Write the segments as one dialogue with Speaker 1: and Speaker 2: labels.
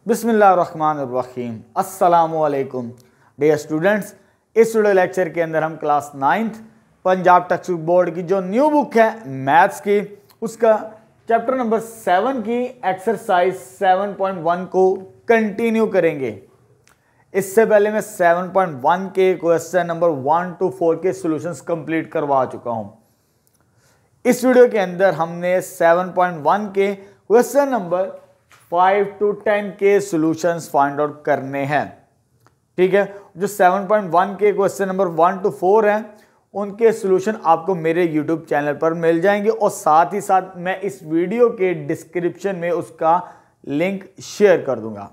Speaker 1: बिस्मिल्लाहिर्रहमानिर्रहीम। अस्सलामुअलैकुम dear students. इस वीडियो लेक्चर के अंदर हम class 9th Punjab text book board की जो न्यू बुक है मैथ्स की, उसका चैप्टर नंबर 7 की एक्सरसाइज 7.1 को कंटिन्यू करेंगे। इससे पहले मैं 7.1 के क्वेश्चन नंबर 1 to 4 के सॉल्यूशंस कंप्लीट करवा चुका हूं। इस वीडियो के अंदर हमने 7.1 के क्वेश्चन नंबर 5 to 10 के सॉल्यूशंस फाइंड आउट करने हैं। ठीक है, जो 7.1 के क्वेश्चन नंबर 1 to 4 हैं उनके सॉल्यूशन आपको मेरे YouTube चैनल पर मिल जाएंगे और साथ ही साथ मैं इस वीडियो के डिस्क्रिप्शन में उसका लिंक शेयर कर दूंगा।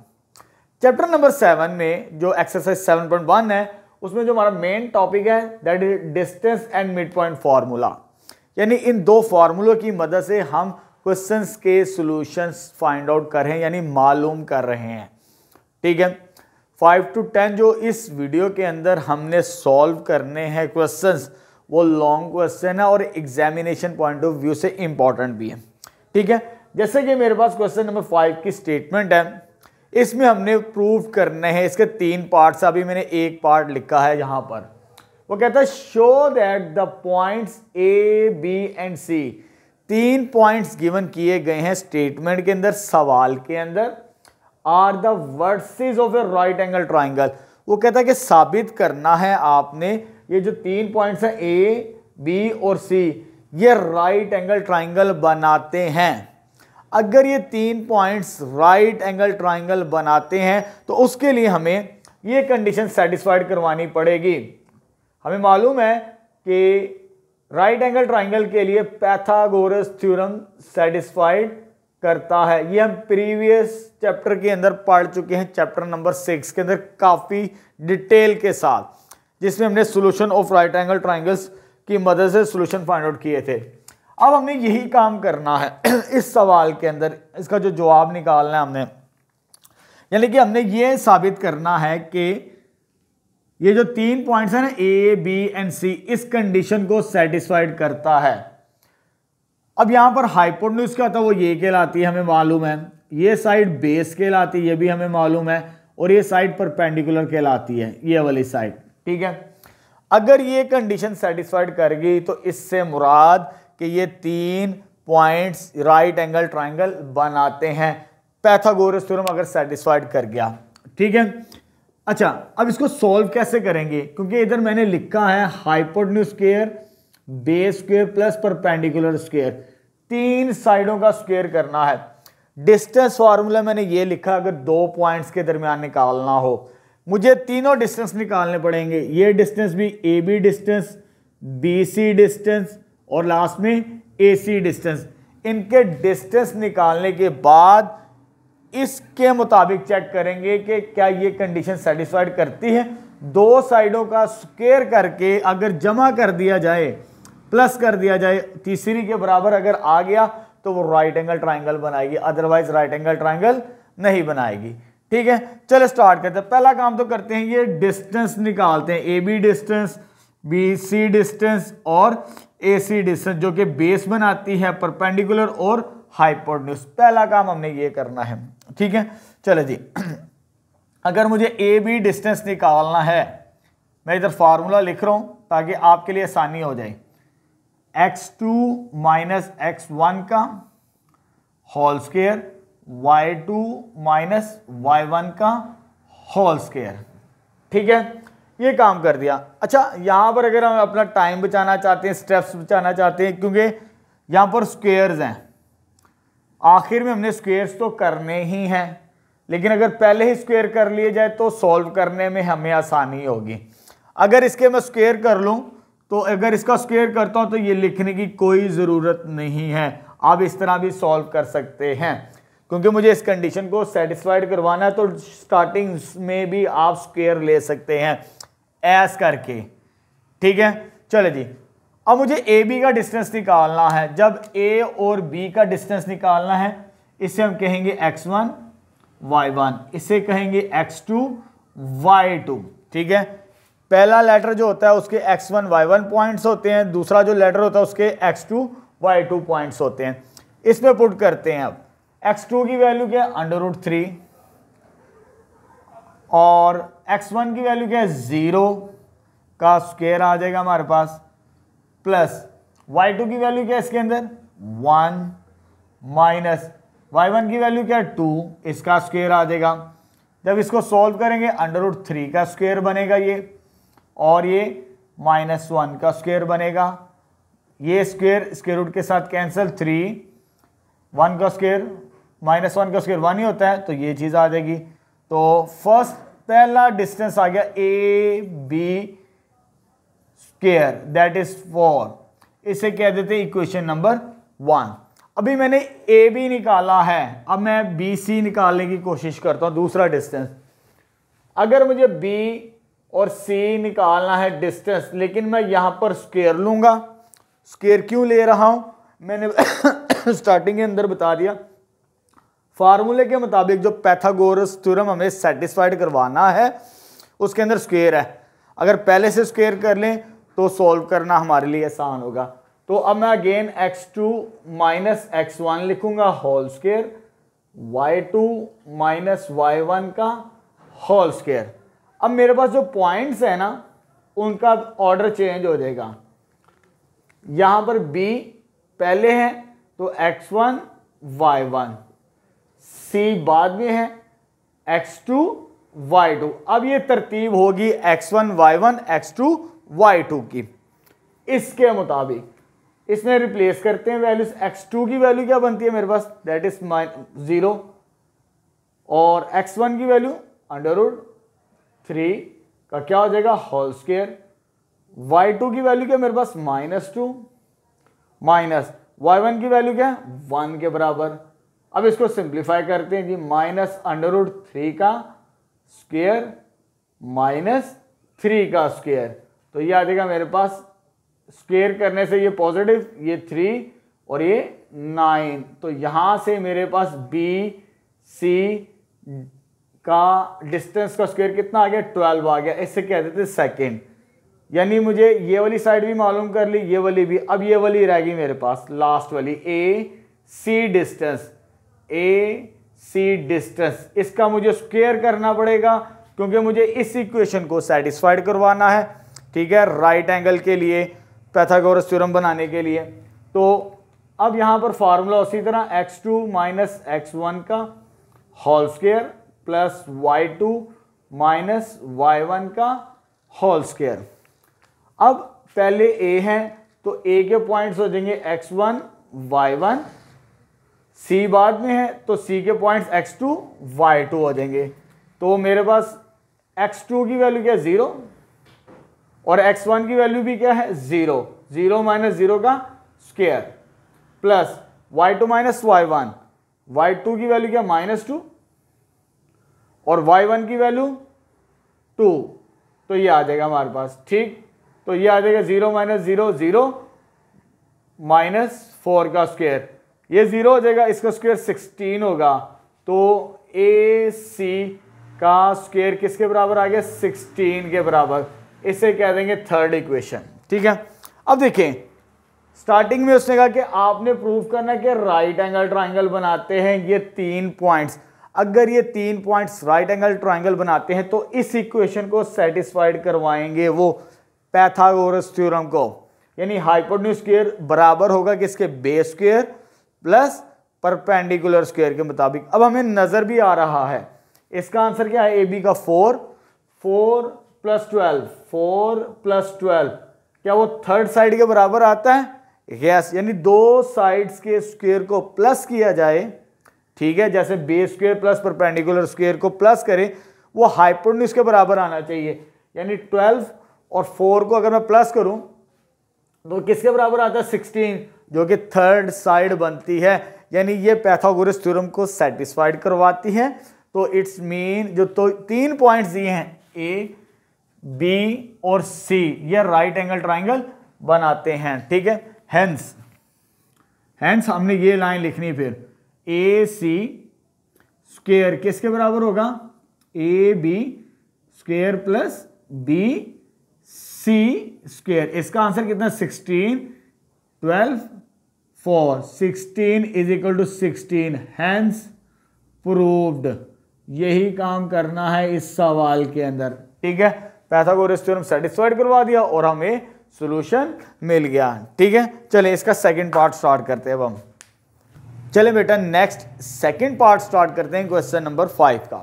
Speaker 1: चैप्टर नंबर 7 में जो एक्सरसाइज 7.1 है उसमें जो हमारा मेन टॉपिक है that is distance and mid point formula, यानी इन दो फार्मूलों की मदद से हम क्वेश्चंस के सॉल्यूशंस फाइंड आउट कर रहे हैं, यानी मालूम कर रहे हैं। ठीक है, 5 to 10 जो इस वीडियो के अंदर हमने सॉल्व करने हैं क्वेश्चंस, वो लॉन्ग क्वेश्चन है और एग्जामिनेशन पॉइंट ऑफ व्यू से इंपॉर्टेंट भी है। ठीक है, जैसे कि मेरे पास क्वेश्चन नंबर 5 की स्टेटमेंट है, इसमें हमने प्रूव करने हैं इसके 3 पार्ट्स। अभी मैंने एक पार्ट लिखा है यहां पर, वो कहता है show that the points A B and C, 3 points given किए गए हैं स्टेटमेंट के अंदर, सवाल के अंदर, are the vertices of a right angle triangle. वो कहता है कि साबित करना है आपने ये जो 3 पॉइंट्स हैं ए बी और सी, ये राइट एंगल ट्राइंगल बनाते हैं। अगर ये 3 पॉइंट्स राइट एंगल ट्राइंगल बनाते हैं तो उसके लिए हमें ये कंडीशन सेटिस्फाइड करवानी पड़ेगी। हमें मालूम है कि राइट एंगल ट्राइंगल के लिए पाइथागोरस थ्योरम सेटिस्फाइड करता है। ये हम प्रीवियस चैप्टर के अंदर पढ़ चुके हैं, चैप्टर नंबर 6 के अंदर काफी डिटेल के साथ, जिसमें हमने solution of right angle triangles की मदद से सॉल्यूशन फाइंड आउट किए थे। अब हमने यही काम करना है इस सवाल के अंदर, इसका जो जवाब निकालना है हमने, यानी कि हमने ये साबित करना है कि ये जो 3 पॉइंट्स हैं ना ए बी एंड सी, इस कंडीशन को सेटिस्फाइड करता है। अब यहां पर हाइपोटेन्यूज क्या होता है, वो ये कहलाती है, हमें मालूम है। ये साइड बेस कहलाती है, ये भी हमें मालूम है, और ये साइड परपेंडिकुलर कहलाती है, ये वाली साइड। ठीक है, अगर ये कंडीशन सेटिस्फाइड कर गई तो इससे मुराद कि ये 3 पॉइंट्स राइट एंगल ट्राइंगल बनाते हैं, पाइथागोरस थ्योरम अगर सेटिस्फाइड कर गया। ठीक है, अच्छा अब इसको सॉल्व कैसे करेंगे, क्योंकि इधर मैंने लिखा है hypotenuse square base square plus perpendicular square, 3 साइडों का स्क्वायर करना है। डिस्टेंस फार्मूला मैंने ये लिखा, अगर 2 पॉइंट्स के दरमियान निकालना हो मुझे तीनों डिस्टेंस निकालने पड़ेंगे। ये डिस्टेंस भी A B distance, B C distance और लास्ट में ए सी डिस्टेंस। इनके डिस्टेंस निकालने के बाद इसके मुताबिक चेक करेंगे कि क्या ये कंडीशन सेटिस्फाइड करती है। 2 साइडों का स्क्वायर करके अगर जमा कर दिया जाए, प्लस कर दिया जाए, तीसरी के बराबर अगर आ गया तो वो राइट एंगल ट्राइंगल बनाएगी, अदरवाइज राइट एंगल ट्राइंगल नहीं बनाएगी। ठीक है, चलो स्टार्ट करते हैं। पहला काम तो करते हैं, ये डिस्टेंस निकालते हैं, A B distance, B C distance और ए सी डिस्टेंस, जो कि बेस बनाती है परपेंडिकुलर और हाइपोटेन्यूज। पहला काम हमने ये करना है। ठीक है, चलो जी अगर मुझे ए बी डिस्टेंस निकालना है, मैं इधर फार्मूला लिख रहा हूं ताकि आपके लिए आसानी हो जाए। x2 माइनस x1 का whole square, y2 minus y1 का होल स्क्वायर। ठीक है, ये काम कर दिया। अच्छा यहां पर अगर हम अपना टाइम बचाना चाहते हैं, स्टेप्स बचाना चाहते हैं, क्योंकि यहां पर स्क्वायर्स हैं, आखिर में हमने स्क्वायर्स तो करने ही हैं, लेकिन अगर पहले ही स्क्वायर कर लिए जाए तो सॉल्व करने में हमें आसानी होगी। अगर इसके मैं स्क्वायर कर लूं तो अगर इसका स्क्वायर करता हूं तो ये लिखने की कोई ज़रूरत नहीं है, आप इस तरह भी सॉल्व कर सकते हैं। क्योंकि मुझे इस कंडीशन को सेटिस्फाइड करवाना है तो स्टार्टिंग में भी आप स्क्वायर ले सकते हैं ऐस करके। ठीक है, चलो जी अब मुझे ए बी का डिस्टेंस निकालना है। जब ए और बी का डिस्टेंस निकालना है, इसे हम कहेंगे x1 y1, इसे कहेंगे x2 y2। ठीक है, पहला लेटर जो होता है उसके x1 y1 पॉइंट्स होते हैं, दूसरा जो लेटर होता है उसके x2 y2 पॉइंट्स होते हैं। इसमें पुट करते हैं। अब x2 की वैल्यू क्या है, √3, और x1 की वैल्यू क्या है 0 का स्क्वायर आ जाएगा हमारे पास, प्लस y2 की वैल्यू क्या है इसके अंदर 1 माइनस y1 की वैल्यू क्या है 2, इसका स्क्वायर आ जाएगा। जब इसको सॉल्व करेंगे √3 का स्क्वायर बनेगा ये, और ये -1 का स्क्वायर बनेगा। ये स्क्वायर स्क्वायर रूट के साथ कैंसिल, 3 1 का स्क्वायर -1 का स्क्वायर 1 ही होता है, तो ये चीज़ आ जाएगी। तो फर्स्ट पहला डिस्टेंस आ गया A B square that is 4, इसे कह देते हैं इक्वेशन नंबर 1। अभी मैंने ए बी निकाला है, अब मैं बी सी निकालने की कोशिश करता हूं, दूसरा डिस्टेंस। अगर मुझे बी और सी निकालना है डिस्टेंस, लेकिन मैं यहां पर स्क्वायर लूंगा। स्क्वायर क्यों ले रहा हूं मैंने स्टार्टिंग के अंदर बता दिया, फार्मूले के मुताबिक जो पाइथागोरस थ्योरम हमें सेटिस्फाइड करवाना है उसके अंदर स्क्वायर है। अगर पहले से स्क्वायर कर लें तो सॉल्व करना हमारे लिए आसान होगा। तो अब मैं अगेन x2 माइनस x1 लिखूंगा whole square, y2 minus y1 का होल स्क्वायर। अब मेरे पास जो पॉइंट्स है ना उनका ऑर्डर चेंज हो जाएगा। यहां पर b पहले है तो x1 y1, c बाद में है x2 y2। अब ये तरतीब होगी x1 y1 x2 y2 की। इसके मुताबिक इसमें रिप्लेस करते हैं वैल्यूज। x2 की वैल्यू क्या बनती है मेरे पास, दैट इज 0, और x1 की वैल्यू √3 का क्या हो जाएगा होल स्क्वायर। y2 की वैल्यू क्या मेरे पास -2 माइनस y1 की वैल्यू क्या है 1 के बराबर। अब इसको सिंप्लीफाई करते हैं जी, -√3 का स्क्वायर -3 का स्क्वायर, तो ये आ जाएगा मेरे पास। स्क्वायर करने से ये पॉजिटिव, ये 3 और ये 9, तो यहां से मेरे पास बी सी का डिस्टेंस का स्क्वायर कितना आ गया 12 आ गया। इससे कह देते सेकेंड। यानी मुझे ये वाली साइड भी मालूम कर ली, ये वाली भी। अब ये वाली रह गई मेरे पास लास्ट वाली, ए सी डिस्टेंस। ए सी डिस्टेंस इसका मुझे स्क्वायर करना पड़ेगा क्योंकि मुझे इस इक्वेशन को सेटिस्फाइड करवाना है, ठीक है, राइट एंगल के लिए, पाइथागोरस थ्योरम बनाने के लिए। तो अब यहां पर फार्मूला उसी तरह x2 माइनस x1 का whole square plus y2 minus y1 का होल स्क्वायर। अब पहले a है तो a के पॉइंट्स हो जाएंगे x1 y1, c बाद में है तो c के पॉइंट्स x2 y2 हो जाएंगे। तो मेरे पास x2 की वैल्यू क्या है 0 और x1 की वैल्यू भी क्या है 0, 0 माइनस 0 का square plus y2 minus y1, y2 की वैल्यू क्या -2 और y1 की वैल्यू 2, तो ये आ जाएगा हमारे पास, ठीक। तो ये आ जाएगा 0 माइनस 0 0 -4 का स्क्वायर, ये 0 हो जाएगा, इसका स्क्वायर 16 होगा। तो ए सी का स्क्वायर किसके बराबर आ गया 16 के बराबर। इसे कह देंगे थर्ड इक्वेशन, ठीक है। अब देखें स्टार्टिंग में उसने कहा कि आपने प्रूव करना है कि राइट एंगल ट्राइंगल बनाते हैं ये 3 पॉइंट्स। अगर ये 3 पॉइंट्स राइट एंगल ट्राइंगल बनाते हैं तो इस इक्वेशन को सेटिस्फाइड करवाएंगे वो पाइथागोरस थ्योरम को, यानी हाइपोटेन्यूज स्क्वायर बराबर होगा किसके base square plus perpendicular square के मुताबिक। अब हमें नजर भी आ रहा है इसका आंसर क्या है, ए बी का 4 प्लस 12, 4 प्लस 12 क्या वो थर्ड साइड के बराबर आता है, यस। यानी दो साइड्स के स्क्वायर को प्लस किया जाए, ठीक है, जैसे base square plus perpendicular square को प्लस करें वो हाइपोटेन्यूज के बराबर आना चाहिए। यानी 12 और 4 को अगर मैं प्लस करूं तो किसके बराबर आता है 16, जो कि थर्ड साइड बनती है। यानी ये पाइथागोरस थ्योरम को सेटिस्फाइड करवाती है। तो इट्स मीन जो तो 3 पॉइंट्स दिए हैं ए बी और सी, ये राइट एंगल ट्राइंगल बनाते हैं, ठीक है। हेंस हमने ये लाइन लिखनी, फिर ए सी स्क्वायर किसके बराबर होगा, A B square plus B C square. इसका आंसर कितना 16, 12, 4, 16 is equal to 16, hence proved. यही काम करना है इस सवाल के अंदर। ठीक है, पाइथागोरस थ्योरम सेटिस्फाइड करवा दिया और हमें सॉल्यूशन मिल गया। ठीक है, चलें इसका सेकंड पार्ट स्टार्ट करते हैं। अब हम चलें बेटा नेक्स्ट सेकंड पार्ट स्टार्ट करते हैं क्वेश्चन नंबर 5 का।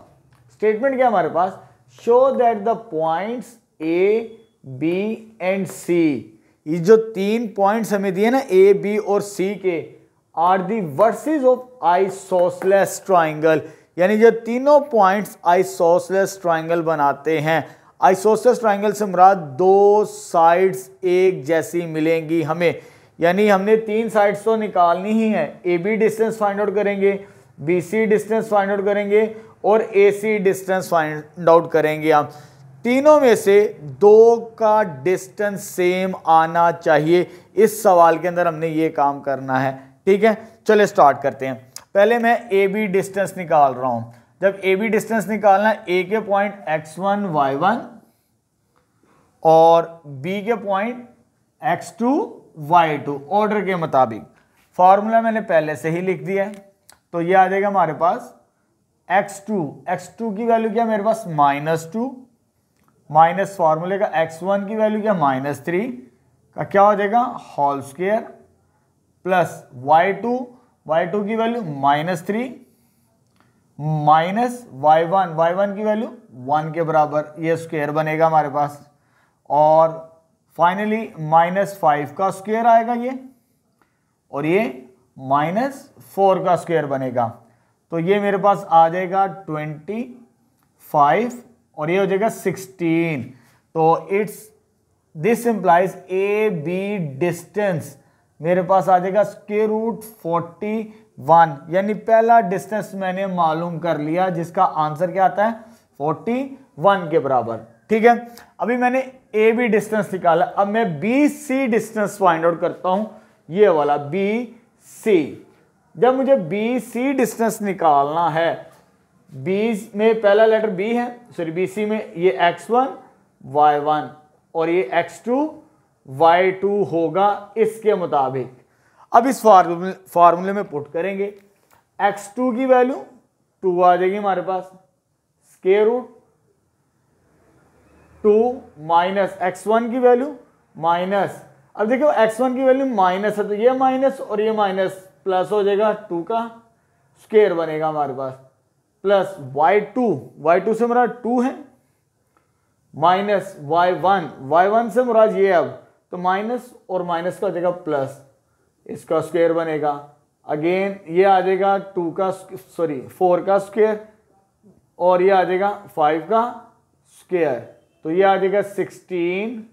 Speaker 1: स्टेटमेंट क्या हमारे पास, show that the points A B and C, ये जो 3 पॉइंट्स हमें दिए ना ए बी और सी के, are the vertices of isosceles triangle, यानी जो तीनों पॉइंट्स आइसोसेलेस ट्राइंगल बनाते हैं। आइसोसेलेस ट्राइंगल से मुराद दो साइड्स एक जैसी मिलेंगी हमें, यानी हमने 3 साइड्स तो निकालनी ही है। A B distance find out करेंगे, B C distance find out करेंगे और A C distance find out करेंगे। हम तीनों में से 2 का डिस्टेंस सेम आना चाहिए। इस सवाल के अंदर हमने ये काम करना है। ठीक है, चलिए स्टार्ट करते हैं। पहले मैं ए बी डिस्टेंस निकाल रहा हूं। जब ए बी डिस्टेंस निकालना है, ए के पॉइंट x1 y1 और बी के पॉइंट x2 y2 ऑर्डर के मुताबिक। फॉर्मूला मैंने पहले से ही लिख दिया है, तो ये आ जाएगा हमारे पास x2 की वैल्यू क्या मेरे पास -2 माइनस फार्मूले का x1 की वैल्यू क्या -3 का क्या हो जाएगा होल स्क्वायर प्लस y2 की वैल्यू -3 माइनस y1 की वैल्यू 1 के बराबर, ये स्क्वायर बनेगा हमारे पास। और फाइनली -5 का स्क्वायर आएगा ये, और ये -4 का स्क्वायर बनेगा। तो ये मेरे पास आ जाएगा 25 और ये हो जाएगा 16। तो this implies A B distance मेरे पास आ जाएगा √41, यानी पहला डिस्टेंस मैंने मालूम कर लिया जिसका आंसर क्या आता है 41 के बराबर। ठीक है, अभी मैंने ए बी डिस्टेंस निकाला, अब मैं B C distance find out करता हूं, ये वाला बी सी। जब मुझे बी सी डिस्टेंस निकालना है, बी में पहला लेटर बी है, सॉरी बी सी में ये x1 y1 और ये x2 y2 होगा इसके मुताबिक। अब इस फार्मूले में पुट करेंगे, x2 की वैल्यू 2 आ जाएगी हमारे पास, स्क्वायर रूट 2 माइनस x1 की वैल्यू माइनस, अब देखो x1 की वैल्यू माइनस है तो ये माइनस और ये माइनस प्लस हो जाएगा, 2 का स्क्वायर बनेगा हमारे पास, प्लस y2 से मुराद 2 है, माइनस y1 से मुराद ये, अब तो माइनस और माइनस का हो जाएगा प्लस, इसका स्क्वायर बनेगा। अगेन ये आ जाएगा 4 का स्क्वायर और ये आ जाएगा 5 का स्क्वायर, तो ये आ जाएगा 16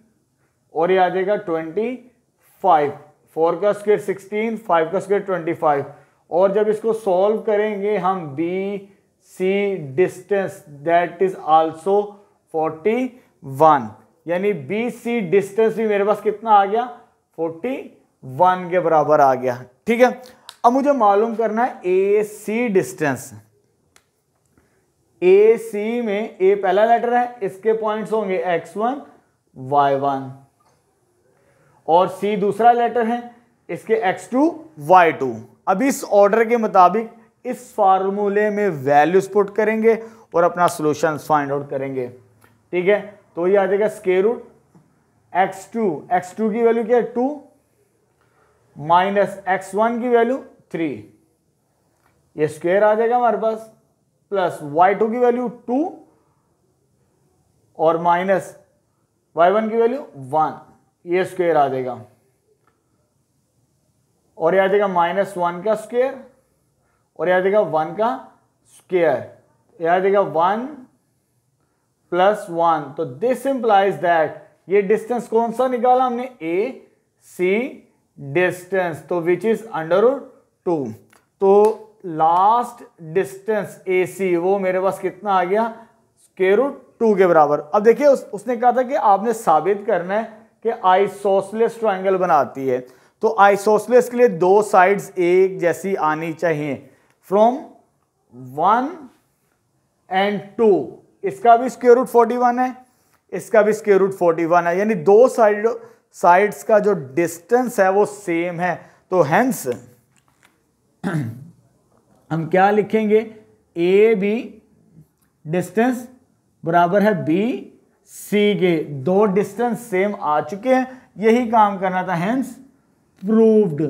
Speaker 1: और ये आ जाएगा 25। 4 का स्क्वायर 16, 5 का स्क्वायर 25। और जब इसको सॉल्व करेंगे हम B C distance that is also 41, यानी बी सी डिस्टेंस भी मेरे पास कितना आ गया 41 के बराबर आ गया। ठीक है, अब मुझे मालूम करना है ए सी डिस्टेंस। ए सी में ए पहला लेटर है, इसके पॉइंट्स होंगे x1 y1 और सी दूसरा लेटर है, इसके x2 y2। अब इस ऑर्डर के मुताबिक इस फार्मूले में वैल्यूज पुट करेंगे और अपना सॉल्यूशन फाइंड आउट करेंगे। ठीक है, तो ये आ जाएगा स्क्वायर रूट x2 की वैल्यू क्या है 2 माइनस x1 की वैल्यू 3, ये स्क्वायर आ जाएगा हमारे पास, प्लस y2 की वैल्यू 2 और माइनस y1 की वैल्यू 1, ये स्क्वायर आ जाएगा, और ये आ जाएगा -1 का स्क्वायर और ये आ जाएगा 1 का स्क्वायर, ये आ जाएगा 1 + 1। तो दिस इंप्लाइज दैट ये डिस्टेंस कौन सा निकाला हमने ए सी डिस्टेंस, तो विच इज √2। तो लास्ट डिस्टेंस ए सी वो मेरे पास कितना आ गया √2 के बराबर। अब देखिए उसने कहा था कि आपने साबित करना है कि आइसोसेलेस ट्रायंगल बनाती है, तो आइसोसेलेस के लिए 2 साइड्स एक जैसी आनी चाहिए फ्रॉम 1 and 2। इसका भी √41 है, इसका भी √41 है, यानी 2 साइड्स का जो डिस्टेंस है वो सेम है। तो हेंस हम क्या लिखेंगे, ए बी डिस्टेंस बराबर है बी सी के, दो डिस्टेंस सेम आ चुके हैं, यही काम करना था, हेंस प्रूव्ड।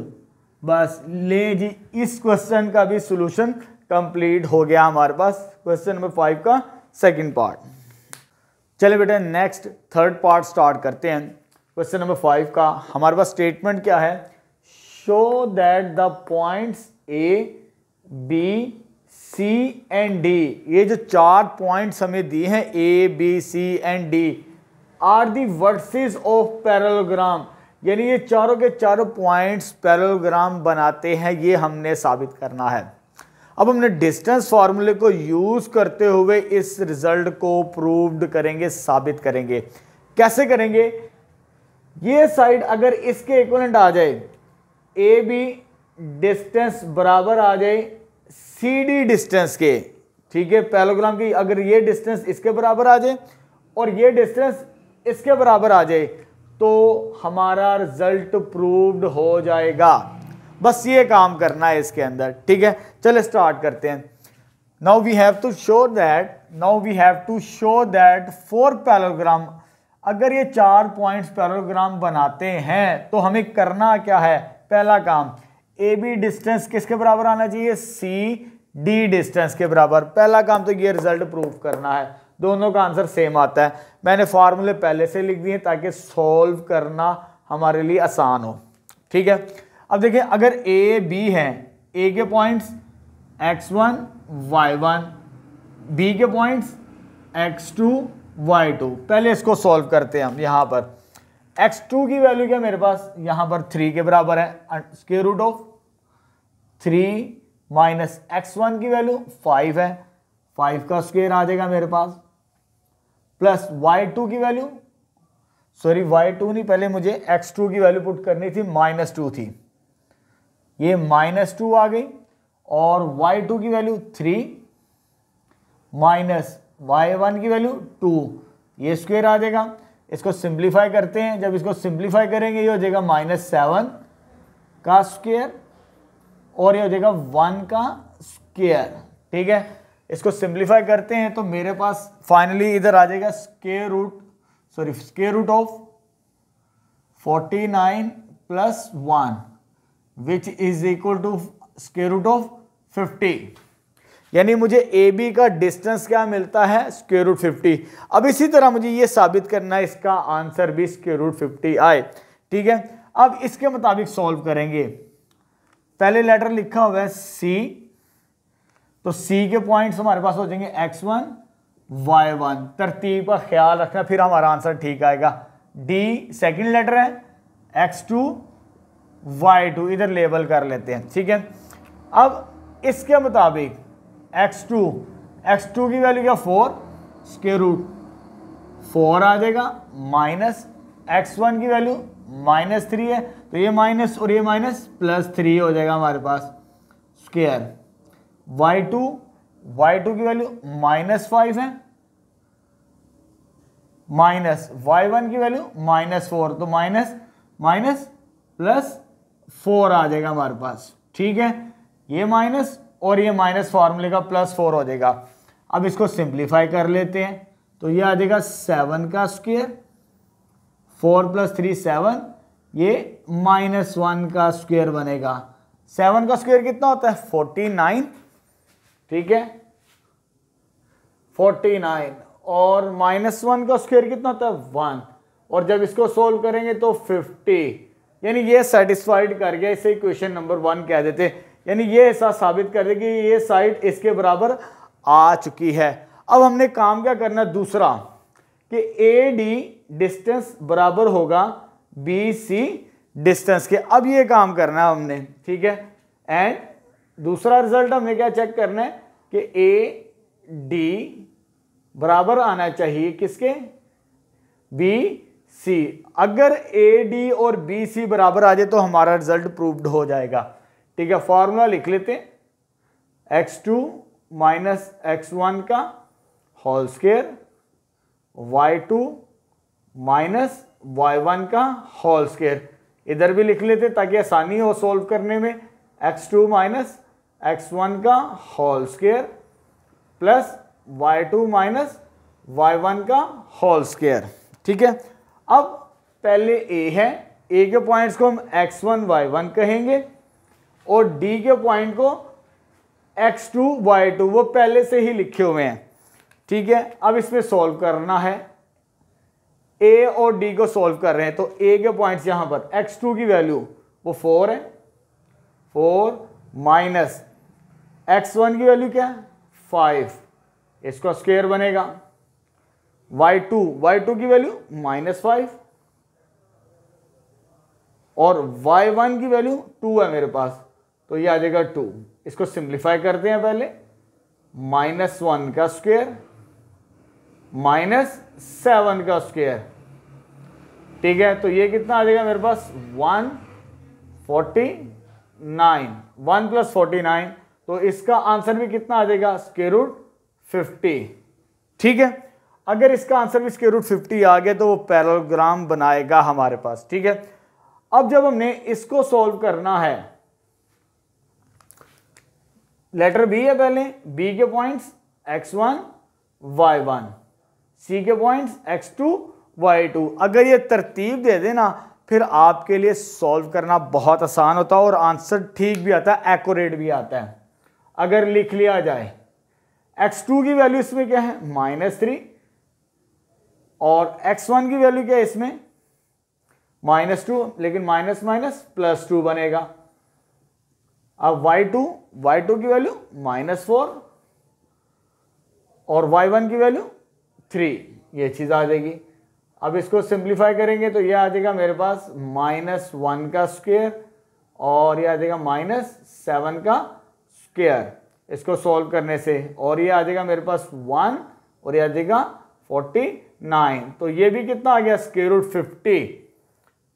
Speaker 1: बस ले जी, इस क्वेश्चन का भी सॉल्यूशन कंप्लीट हो गया हमारे पास, क्वेश्चन नंबर 5 का सेकंड पार्ट। चलिए बेटा नेक्स्ट थर्ड पार्ट स्टार्ट करते हैं। क्वेश्चन नंबर 5 का हमारे पास स्टेटमेंट क्या है, show that the points A B C and D, ये जो 4 पॉइंट्स हमें दिए हैं A B C and D, are the vertices of parallelogram, यानी ये चारों के चारों पॉइंट्स पैरेललोग्राम बनाते हैं, ये हमने साबित करना है। अब हमने डिस्टेंस फार्मूले को यूज करते हुए इस रिजल्ट को प्रूव्ड करेंगे, साबित करेंगे। कैसे करेंगे, ये साइड अगर इसके इक्विवेलेंट आ जाए, ए बी डिस्टेंस बराबर आ जाए सी डी डिस्टेंस के, ठीक है, पैरेललोग्राम की अगर ये डिस्टेंस इसके बराबर आ जाए और ये डिस्टेंस इसके बराबर आ जाए तो हमारा रिजल्ट प्रूव्ड हो जाएगा। बस ये काम करना है इसके अंदर, ठीक है। चलिए स्टार्ट करते हैं। Now we have to show that for parallelogram, अगर ये 4 पॉइंट्स पैरेललोग्राम बनाते हैं तो हमें करना क्या है, पहला काम ए बी डिस्टेंस किसके बराबर आना चाहिए, सी डी डिस्टेंस के बराबर। पहला काम तो ये रिजल्ट प्रूव करना है, दोनों का आंसर सेम आता है। मैंने फार्मूले पहले से लिख दिए ताकि सॉल्व करना हमारे लिए आसान हो, ठीक है। अब देखिए अगर ए बी है, ए के पॉइंट्स x1 y1, बी के पॉइंट्स x2 y2, पहले इसको सॉल्व करते हैं हम। यहां पर x2 की वैल्यू क्या मेरे पास यहां पर 3 के बराबर है, square root of 3 minus x1 की वैल्यू 5 है, 5 का स्क्वायर आ जाएगा मेरे पास, प्लस y2 की वैल्यू, सॉरी y2 नहीं, पहले मुझे x2 की वैल्यू पुट करनी थी, -2 थी, ये -2 आ गई, और y2 की वैल्यू 3 माइनस y1 की वैल्यू 2, ये स्क्वायर आ जाएगा। इसको सिंप्लीफाई करते हैं, जब इसको सिंप्लीफाई करेंगे ये हो जाएगा -7 का स्क्वायर और ये हो जाएगा 1 का स्क्वायर, ठीक है। इसको सिंप्लीफाई करते हैं तो मेरे पास फाइनली इधर आ जाएगा square root of 49 plus 1 which is equal to square root of 50, यानी मुझे ए बी का डिस्टेंस क्या मिलता है, स्क्वायर रूट 50। अब इसी तरह मुझे ये साबित करना है इसका आंसर भी स्क्वायर रूट 50 आए, ठीक है। अब इसके मुताबिक सॉल्व करेंगे। पहले लेटर लिखा हुआ है सी, तो सी के पॉइंट्स हमारे पास हो जाएंगे x1 y1, तरतीब का ख्याल रखना फिर हमारा आंसर ठीक आएगा। डी सेकंड लेटर है, x2 y2 इधर लेबल कर लेते हैं, ठीक है। अब इसके मुताबिक x2 की वैल्यू क्या 4, स्क्वायर रूट 4 आ जाएगा, माइनस x1 की वैल्यू -3 है, तो ये माइनस और ये माइनस +3 हो जाएगा हमारे पास स्क्वायर। y2 की वैल्यू -5 है, माइनस y1 की वैल्यू -4, तो माइनस +4 आ जाएगा हमारे पास, ठीक है। ये माइनस और ये माइनस फार्मूले का +4 हो जाएगा। अब इसको सिंप्लीफाई कर लेते हैं, तो ये आ जाएगा 7 का स्क्वायर, 4 + 3 7, ये -1 का स्क्वायर बनेगा। 7 का स्क्वायर कितना होता है 49, ठीक है 49, और -1 का स्क्वायर कितना होता है 1, और जब इसको सोल्व करेंगे तो 50, यानी ये सेटिस्फाइड कर गया, इसे इक्वेशन नंबर 1 कह देते, यानी ये ऐसा साबित कर दे कि ये साइड इसके बराबर आ चुकी है। अब हमने काम क्या करना है दूसरा, कि ए डी डिस्टेंस बराबर होगा बी सी डिस्टेंस के। अब ये काम करना है हमने, ठीक है। एंड दूसरा रिजल्ट हमें क्या चेक करना है कि ए डी बराबर आना चाहिए किसके, बी सी। अगर ए डी और बी सी बराबर आ जाए तो हमारा रिजल्ट प्रूव्ड हो जाएगा, ठीक है। फॉर्मूला लिख लेते हैं, x2 माइनस x1 का whole square, y2 minus y1 का होल स्क्वायर, इधर भी लिख लेते ताकि आसानी हो सोल्व करने में। x2 माइनस x1 का whole square plus y2 minus y1 का होल स्क्वायर। ठीक है, अब पहले a है, a के पॉइंट्स को हम x1 y1 कहेंगे और d के पॉइंट को x2 y2, वो पहले से ही लिखे हुए हैं। ठीक है, अब इसमें सॉल्व करना है, a और d को सॉल्व कर रहे हैं तो a के पॉइंट्स यहां पर x2 की वैल्यू वो 4 है, 4 माइनस x1 की वैल्यू क्या है 5, इसका स्क्वायर बनेगा, y2 की वैल्यू -5 और y1 की वैल्यू 2 है मेरे पास, तो ये आ जाएगा 2। इसको सिंप्लीफाई करते हैं पहले, -1 का स्क्वायर -7 का स्क्वायर। ठीक है, तो ये कितना आ जाएगा मेरे पास 149, 1 + 49, तो इसका आंसर भी कितना आ जाएगा √50। ठीक है, अगर इसका आंसर भी √50 आ गया तो वो पैरेललोग्राम बनाएगा हमारे पास। ठीक है, अब जब हमने इसको सॉल्व करना है, लेटर बी है, पहले बी के पॉइंट्स x1 y1, सी के पॉइंट्स x2 y2। अगर ये तरतीब दे देना फिर आपके लिए सॉल्व करना बहुत आसान होता है और आंसर ठीक भी आता है, एक्यूरेट भी आता है। अगर लिख लिया जाए x2 की वैल्यू इसमें क्या है -3 और x1 की वैल्यू क्या है इसमें -2, लेकिन माइनस माइनस +2 बनेगा। अब y2 की वैल्यू -4 और y1 की वैल्यू 3, ये चीज आ जाएगी। अब इसको सिंप्लीफाई करेंगे तो ये आ जाएगा मेरे पास -1 का स्क्वायर और ये आ जाएगा -7 का स्क्वायर, इसको सॉल्व करने से, और ये आ जाएगा मेरे पास 1 और ये आ जाएगा 49, तो ये भी कितना आ गया √50।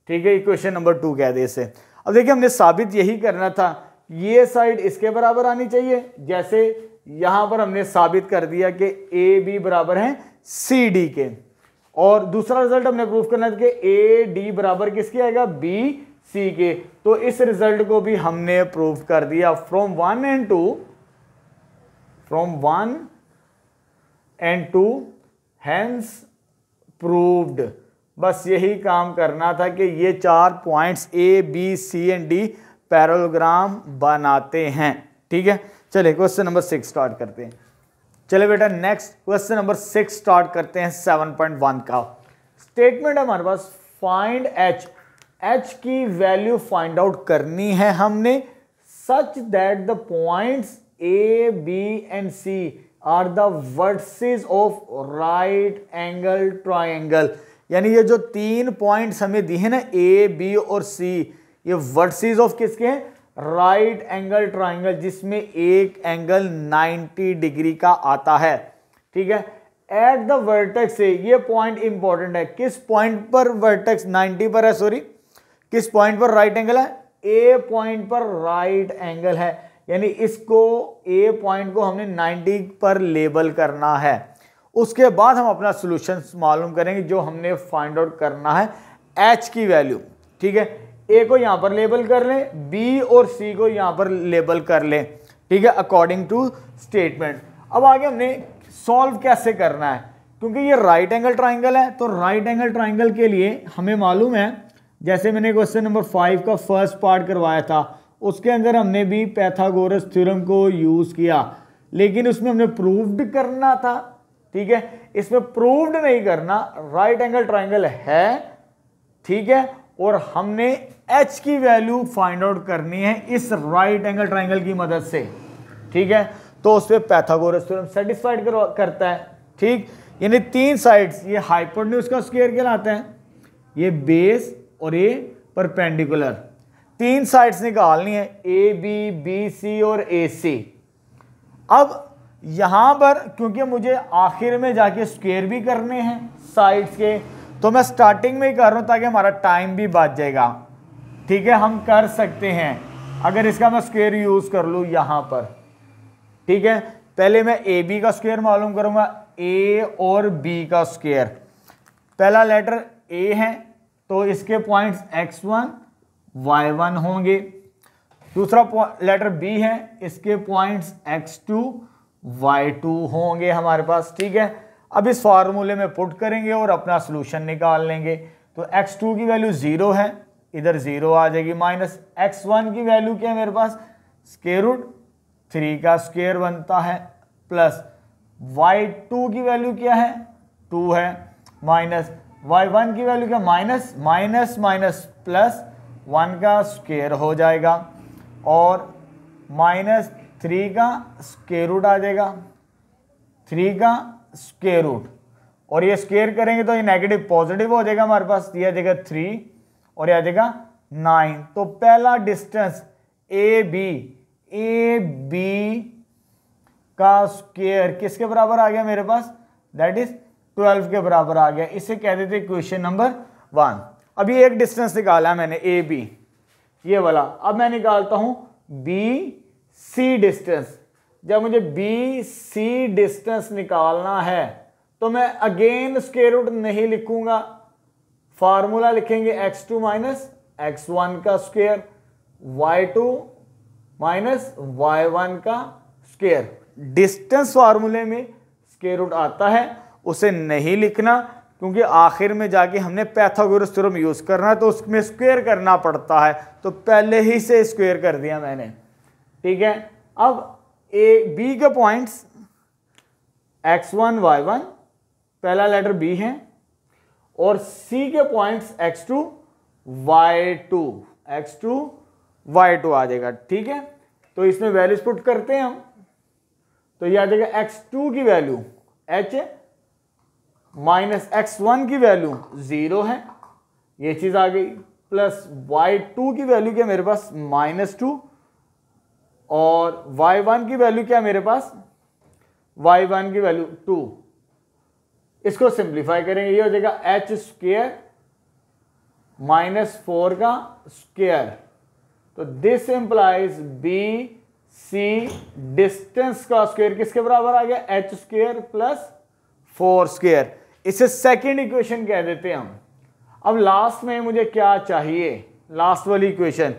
Speaker 1: ठीक है, इक्वेशन नंबर 2 कह दे इसे। अब देखिए हमने साबित यही करना था, ये साइड इसके बराबर आनी चाहिए, जैसे यहां पर हमने साबित कर दिया कि ए बी बराबर है सी डी के, और दूसरा रिजल्ट हमने प्रूफ करना था कि ए डी बराबर किसके आएगा बी सी के, तो इस रिजल्ट को भी हमने प्रूफ कर दिया फ्रॉम 1 and 2 हेंस प्रूव्ड। बस यही काम करना था कि ये 4 points A B C and D parallelogram बनाते हैं। ठीक है, चलिए क्वेश्चन नंबर 6 स्टार्ट करते हैं। चले बेटा नेक्स्ट क्वेश्चन नंबर 6 स्टार्ट करते हैं 7.1 का। स्टेटमेंट हमारे पास फाइंड एच की वैल्यू फाइंड आउट करनी है हमने, such that the points A B and C are the vertices of right angle triangle. यानी ये जो 3 पॉइंट्स हमें दिए हैं ना ए बी और सी, ये वर्टिसेस ऑफ किसके हैं राइट एंगल ट्रायंगल, जिसमें एक एंगल 90 डिग्री का आता है। ठीक है, एट द वर्टेक्स से, ये पॉइंट इंपॉर्टेंट है, किस पॉइंट पर वर्टेक्स 90 पर है, सॉरी किस पॉइंट पर राइट एंगल है, ए पॉइंट पर राइट एंगल है, यानी इसको ए पॉइंट को हमने 90 पर लेबल करना है। उसके बाद हम अपना सॉल्यूशन मालूम करेंगे जो हमने फाइंड आउट करना है एच की वैल्यू। ठीक है, ए को यहां पर लेबल कर लें, बी और सी को यहां पर लेबल कर लें। ठीक है, अकॉर्डिंग टू स्टेटमेंट। अब आगे हमने सॉल्व कैसे करना है, क्योंकि ये राइट एंगल ट्राइंगल है, तो राइट एंगल ट्राइंगल के लिए हमें मालूम है, जैसे मैंने क्वेश्चन नंबर 5 का फर्स्ट पार्ट करवाया था, उसके अंदर हमने भी पाइथागोरस थ्योरम को यूज किया, लेकिन उसमें हमने प्रूव्ड करना था। ठीक है, इसमें प्रूव्ड नहीं करना, राइट एंगल ट्राइंगल है। ठीक है, और हमने एच की वैल्यू फाइंड आउट करनी है इस राइट एंगल ट्राइंगल की मदद से। ठीक है, तो उस पर पाइथागोरस थ्योरम सेटिस्फाइड करता है। ठीक, यानी 3 साइड्स, ये हाइपोटेन्यूज का स्क्वायर कहलाता है, ये बेस और ये परपेंडिकुलर, 3 साइड्स निकालनी है, ए बी बी सी और ए सी। अब यहां पर क्योंकि मुझे आखिर में जाके स्क्वायर भी करने हैं साइड्स के, तो मैं स्टार्टिंग में ही कर रहा हूं ताकि हमारा टाइम भी बच जाएगा। ठीक है, हम कर सकते हैं अगर इसका मैं स्क्वायर यूज कर लूं यहां पर। ठीक है, पहले मैं ए बी का स्क्वायर मालूम करूंगा, ए और बी का स्क्वायर। पहला लेटर ए है तो इसके पॉइंट्स x1 y1 होंगे, दूसरा लेटर बी है, इसके पॉइंट्स x2 y2 होंगे हमारे पास। ठीक है, अब इस फार्मूले में पुट करेंगे और अपना सोल्यूशन निकाल लेंगे। तो x2 की वैल्यू 0 है, इधर 0 आ जाएगी, माइनस x1 की वैल्यू क्या है मेरे पास, स्क्वायर रूट 3 का स्क्वायर बनता है, प्लस y2 की वैल्यू क्या है 2 है, माइनस y1 की वैल्यू क्या, माइनस माइनस माइनस प्लस 1 का स्क्वायर हो जाएगा, और माइनस 3 का स्क्वायर रूट आ जाएगा, 3 का स्क्वायर रूट, और ये स्क्वायर करेंगे तो ये नेगेटिव पॉजिटिव हो जाएगा हमारे पास, ये आ जाएगा 3 और ये आ जाएगा 9। तो पहला डिस्टेंस ए बी का स्क्वायर किसके बराबर आ गया मेरे पास, दैट इज 12 के बराबर आ गया। इसे कह देते क्वेश्चन नंबर 1। अभी एक डिस्टेंस निकाला है मैंने ए बी, ये वाला। अब मैं निकालता हूं बी सी डिस्टेंस। जब मुझे बी सी डिस्टेंस निकालना है तो मैं अगेन स्क्वायर रूट नहीं लिखूंगा, फार्मूला लिखेंगे x2 माइनस x1 का स्क्वायर, y2 माइनस y1 का स्क्वायर। डिस्टेंस फार्मूले में स्क्वायर रूट आता है, उसे नहीं लिखना, क्योंकि आखिर में जाके हमने पाइथागोरस थ्योरम यूज करना है तो उसमें स्क्वायर करना पड़ता है, तो पहले ही से स्क्वायर कर दिया मैंने। ठीक है, अब ए बी के पॉइंट्स x1 y1, पहला लेटर बी है, और सी के पॉइंट्स x2 y2 आ जाएगा। ठीक है, तो इसमें वैल्यूज पुट करते हैं हम, तो ये आ जाएगा x2 की वैल्यू h माइनस x1 की वैल्यू 0 है, ये चीज आ गई, प्लस y2 की वैल्यू क्या मेरे पास -2, और y1 की वैल्यू क्या मेरे पास, y1 की वैल्यू 2। इसको सिंप्लीफाई करेंगे, ये हो जाएगा h स्क्वायर -4 का स्क्वायर। तो this implies B C distance का स्क्वायर किसके बराबर आ गया, h स्क्वायर प्लस 4 स्क्वायर। इसे सेकेंड इक्वेशन कह देते हैं हम। अब लास्ट में मुझे क्या चाहिए, लास्ट वाली इक्वेशन,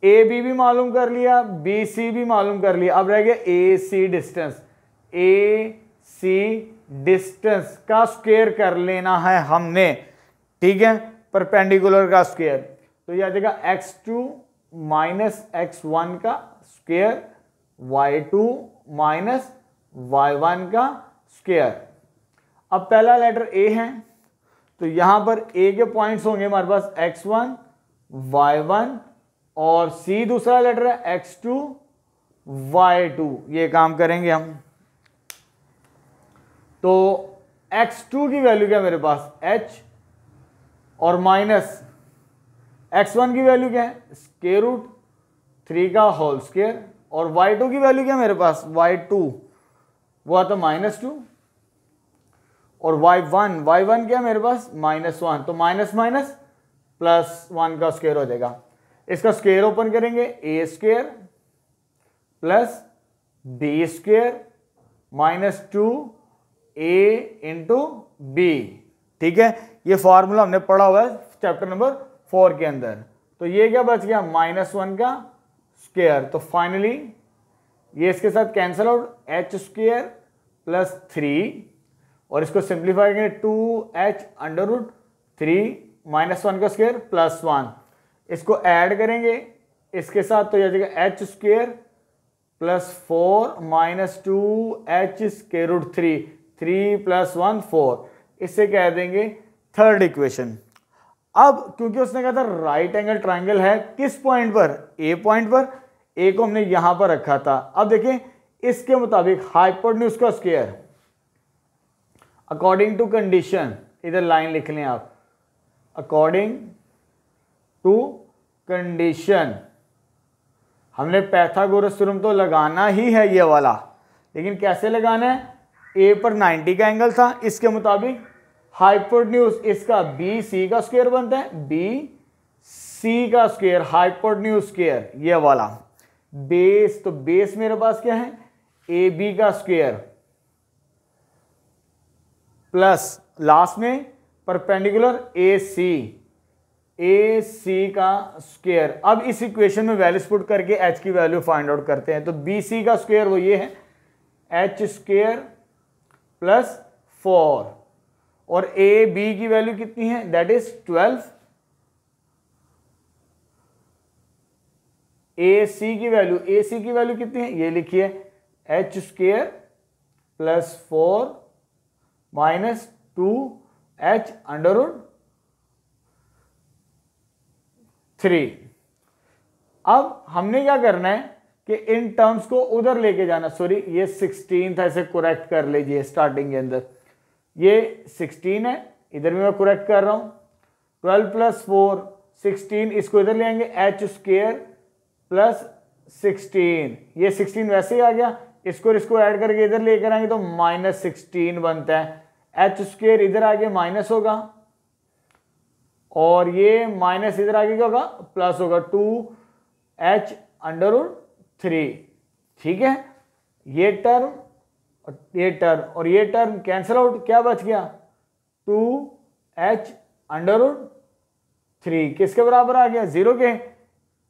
Speaker 1: ए बी भी मालूम कर लिया, बी सी भी मालूम कर लिया, अब रह गया ए सी डिस्टेंस। ए सी डिस्टेंस का स्क्वायर कर लेना है हमने। ठीक है, परपेंडिकुलर का स्क्वायर, तो यह आ जाएगा x2 माइनस x1 का स्क्वायर, y2 माइनस y1 का स्क्वायर। अब पहला लेटर ए है, तो यहां पर ए के पॉइंट्स होंगे हमारे पास x1 y1, और सी दूसरा लेटर है x2 y2। ये काम करेंगे हम, तो x2 की वैल्यू क्या मेरे पास h, और माइनस x1 की वैल्यू क्या है स्क्वायर रूट 3 का होल स्क्वायर, और y2 की वैल्यू क्या मेरे पास y2 वो आता -2, और y1 क्या मेरे पास -1, तो माइनस माइनस प्लस 1 का स्क्वायर हो जाएगा। इसका स्क्वायर ओपन करेंगे, ए स्क्वायर प्लस बी स्क्वायर -2 ए इंटू बी। ठीक है, ये फॉर्मूला हमने पढ़ा हुआ है चैप्टर नंबर 4 के अंदर। तो ये क्या बच गया -1 का स्क्वायर। तो फाइनली ये इसके साथ cancel out, h square plus 3, और इसको सिंप्लीफाई करेंगे 2h अंडर रूट 3 -1 का स्क्वायर प्लस 1, इसको ऐड करेंगे इसके साथ, तो यह आ जाएगा h square plus 4 -2h square root 3 plus 1 4। इससे कह देंगे थर्ड इक्वेशन। अब क्योंकि उसने कहा था राइट एंगल ट्राइंगल है किस पॉइंट पर, ए पॉइंट पर, ए को हमने यहां पर रखा था। अब देखें इसके मुताबिक हाइपोटेन्यूज का स्क्वायर अकॉर्डिंग टू कंडीशन, इधर लाइन लिख लें आप, अकॉर्डिंग टू कंडीशन, हमने पाइथागोरस थ्योरम तो लगाना ही है ये वाला, लेकिन कैसे लगाना है, ए पर 90 का एंगल था, इसके मुताबिक हाइपोटेन्यूज इसका बी सी का स्क्वायर बनता है, बी सी का स्क्वायर हाइपोटेन्यूज स्क्वायर ये वाला, बेस, तो बेस मेरे पास क्या है ए बी का स्क्वायर प्लस लास्ट में परपेंडिकुलर ए ए सी का स्क्वायर। अब इस इक्वेशन में वैल्यूज पुट करके एच की वैल्यू फाइंड आउट करते हैं। तो बी सी का स्क्वायर वो ये है एच स्क्वायर प्लस 4 और ए बी की वैल्यू कितनी है दैट इज 12। ए सी की वैल्यू कितनी है ये लिखिए H square plus 4 minus 2 H under root 3। अब हमने क्या करना है कि इन टर्म्स को उधर लेके जाना। सॉरी ये 16 था, इसे करेक्ट कर लीजिए। स्टार्टिंग के अंदर ये 16 है, इधर भी मैं करेक्ट कर रहा हूं। 12 प्लस 4 16, इसको इधर ले आएंगे एच स्क्वायर प्लस 16। ये 16 वैसे ही आ गया, इसको ऐड करके इधर लेकर आएंगे तो माइनस 16 बनता है। एच स्क्वायर इधर आगे माइनस होगा और ये माइनस इधर आगे क्या होगा प्लस होगा 2 एच अंडर रूट 3। ठीक है, ये टर्म और ये टर्म कैंसिल आउट, क्या बच गया 2 एच अंडर रूट 3 किसके बराबर आ गया 0 के।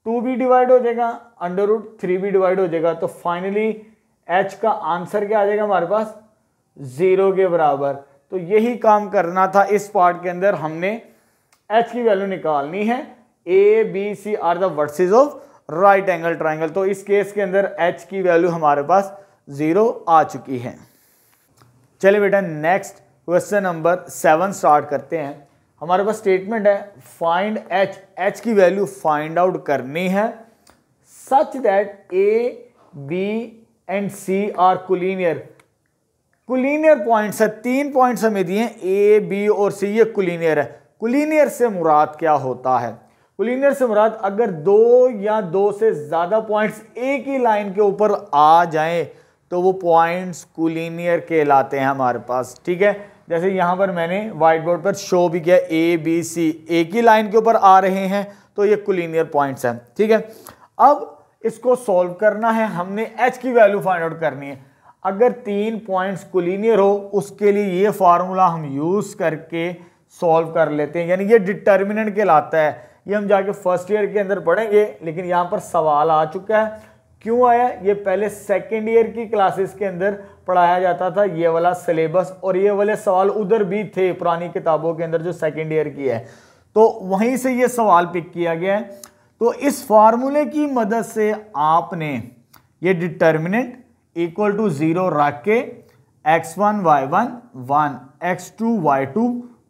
Speaker 1: 2 भी डिवाइड हो जाएगा, अंडर रूट 3 भी डिवाइड हो जाएगा। तो फाइनली एच का आंसर क्या आ जाएगा हमारे पास 0 के बराबर। तो यही काम करना था इस पार्ट के अंदर, हमने एच की वैल्यू निकालनी है। A B C are the vertices of right angle triangle. तो इस केस के अंदर एच की वैल्यू हमारे पास 0 आ चुकी है। चलिए बेटा नेक्स्ट क्वेश्चन नंबर 7 स्टार्ट करते हैं। हमारे पास स्टेटमेंट है फाइंड एच, एच की वैल्यू फाइंड आउट करनी है such that A B and C are collinear. Collinear points है, 3 पॉइंट्स हमें दिए हैं ए बी और सी, ये कोलिनियर है। कोलिनियर से मुराद क्या होता है? कोलिनियर से मुराद अगर 2 या 2 से ज्यादा पॉइंट्स एक ही लाइन के ऊपर आ जाएं तो वो पॉइंट्स कोलिनियर कहलाते हैं हमारे पास। ठीक है, जैसे यहां पर मैंने व्हाइट बोर्ड पर शो भी किया ए बी सी एक ही लाइन के ऊपर आ रहे हैं तो ये कोलिनियर पॉइंट्स हैं। ठीक है, अब इसको सॉल्व करना है, हमने एच की वैल्यू फाइंड आउट करनी है। अगर 3 पॉइंट्स कोलिनियर हो उसके लिए ये फार्मूला हम यूज करके सॉल्व कर लेते हैं, यानी ये डिटर्मिनेंट कहलाता है। ये हम जाके फर्स्ट ईयर के अंदर पढ़ेंगे, लेकिन यहाँ पर सवाल आ चुका है। क्यों आया? ये पहले सेकेंड ईयर की क्लासेस के अंदर पढ़ाया जाता था ये वाला सिलेबस, और ये वाले सवाल उधर भी थे पुरानी किताबों के अंदर जो सेकेंड ईयर की है, तो वहीं से ये सवाल पिक किया गया है। तो इस फार्मूले की मदद से आपने ये डिटर्मिनेंट इक्वल टू 0 रख के x1 y1 1 x2 y2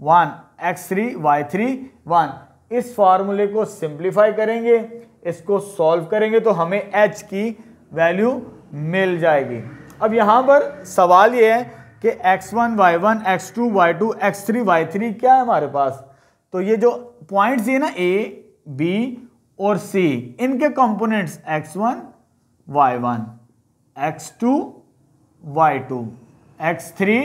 Speaker 1: 1 x3 y3 1 इस फार्मूले को सिंप्लीफाई करेंगे, इसको सॉल्व करेंगे तो हमें h की वैल्यू मिल जाएगी। अब यहां पर सवाल ये है कि x1 y1 x2 y2 x3 y3 क्या है हमारे पास। तो ये जो पॉइंट्स ये ना a b और c, इनके components x1 y1 x2 y2 x3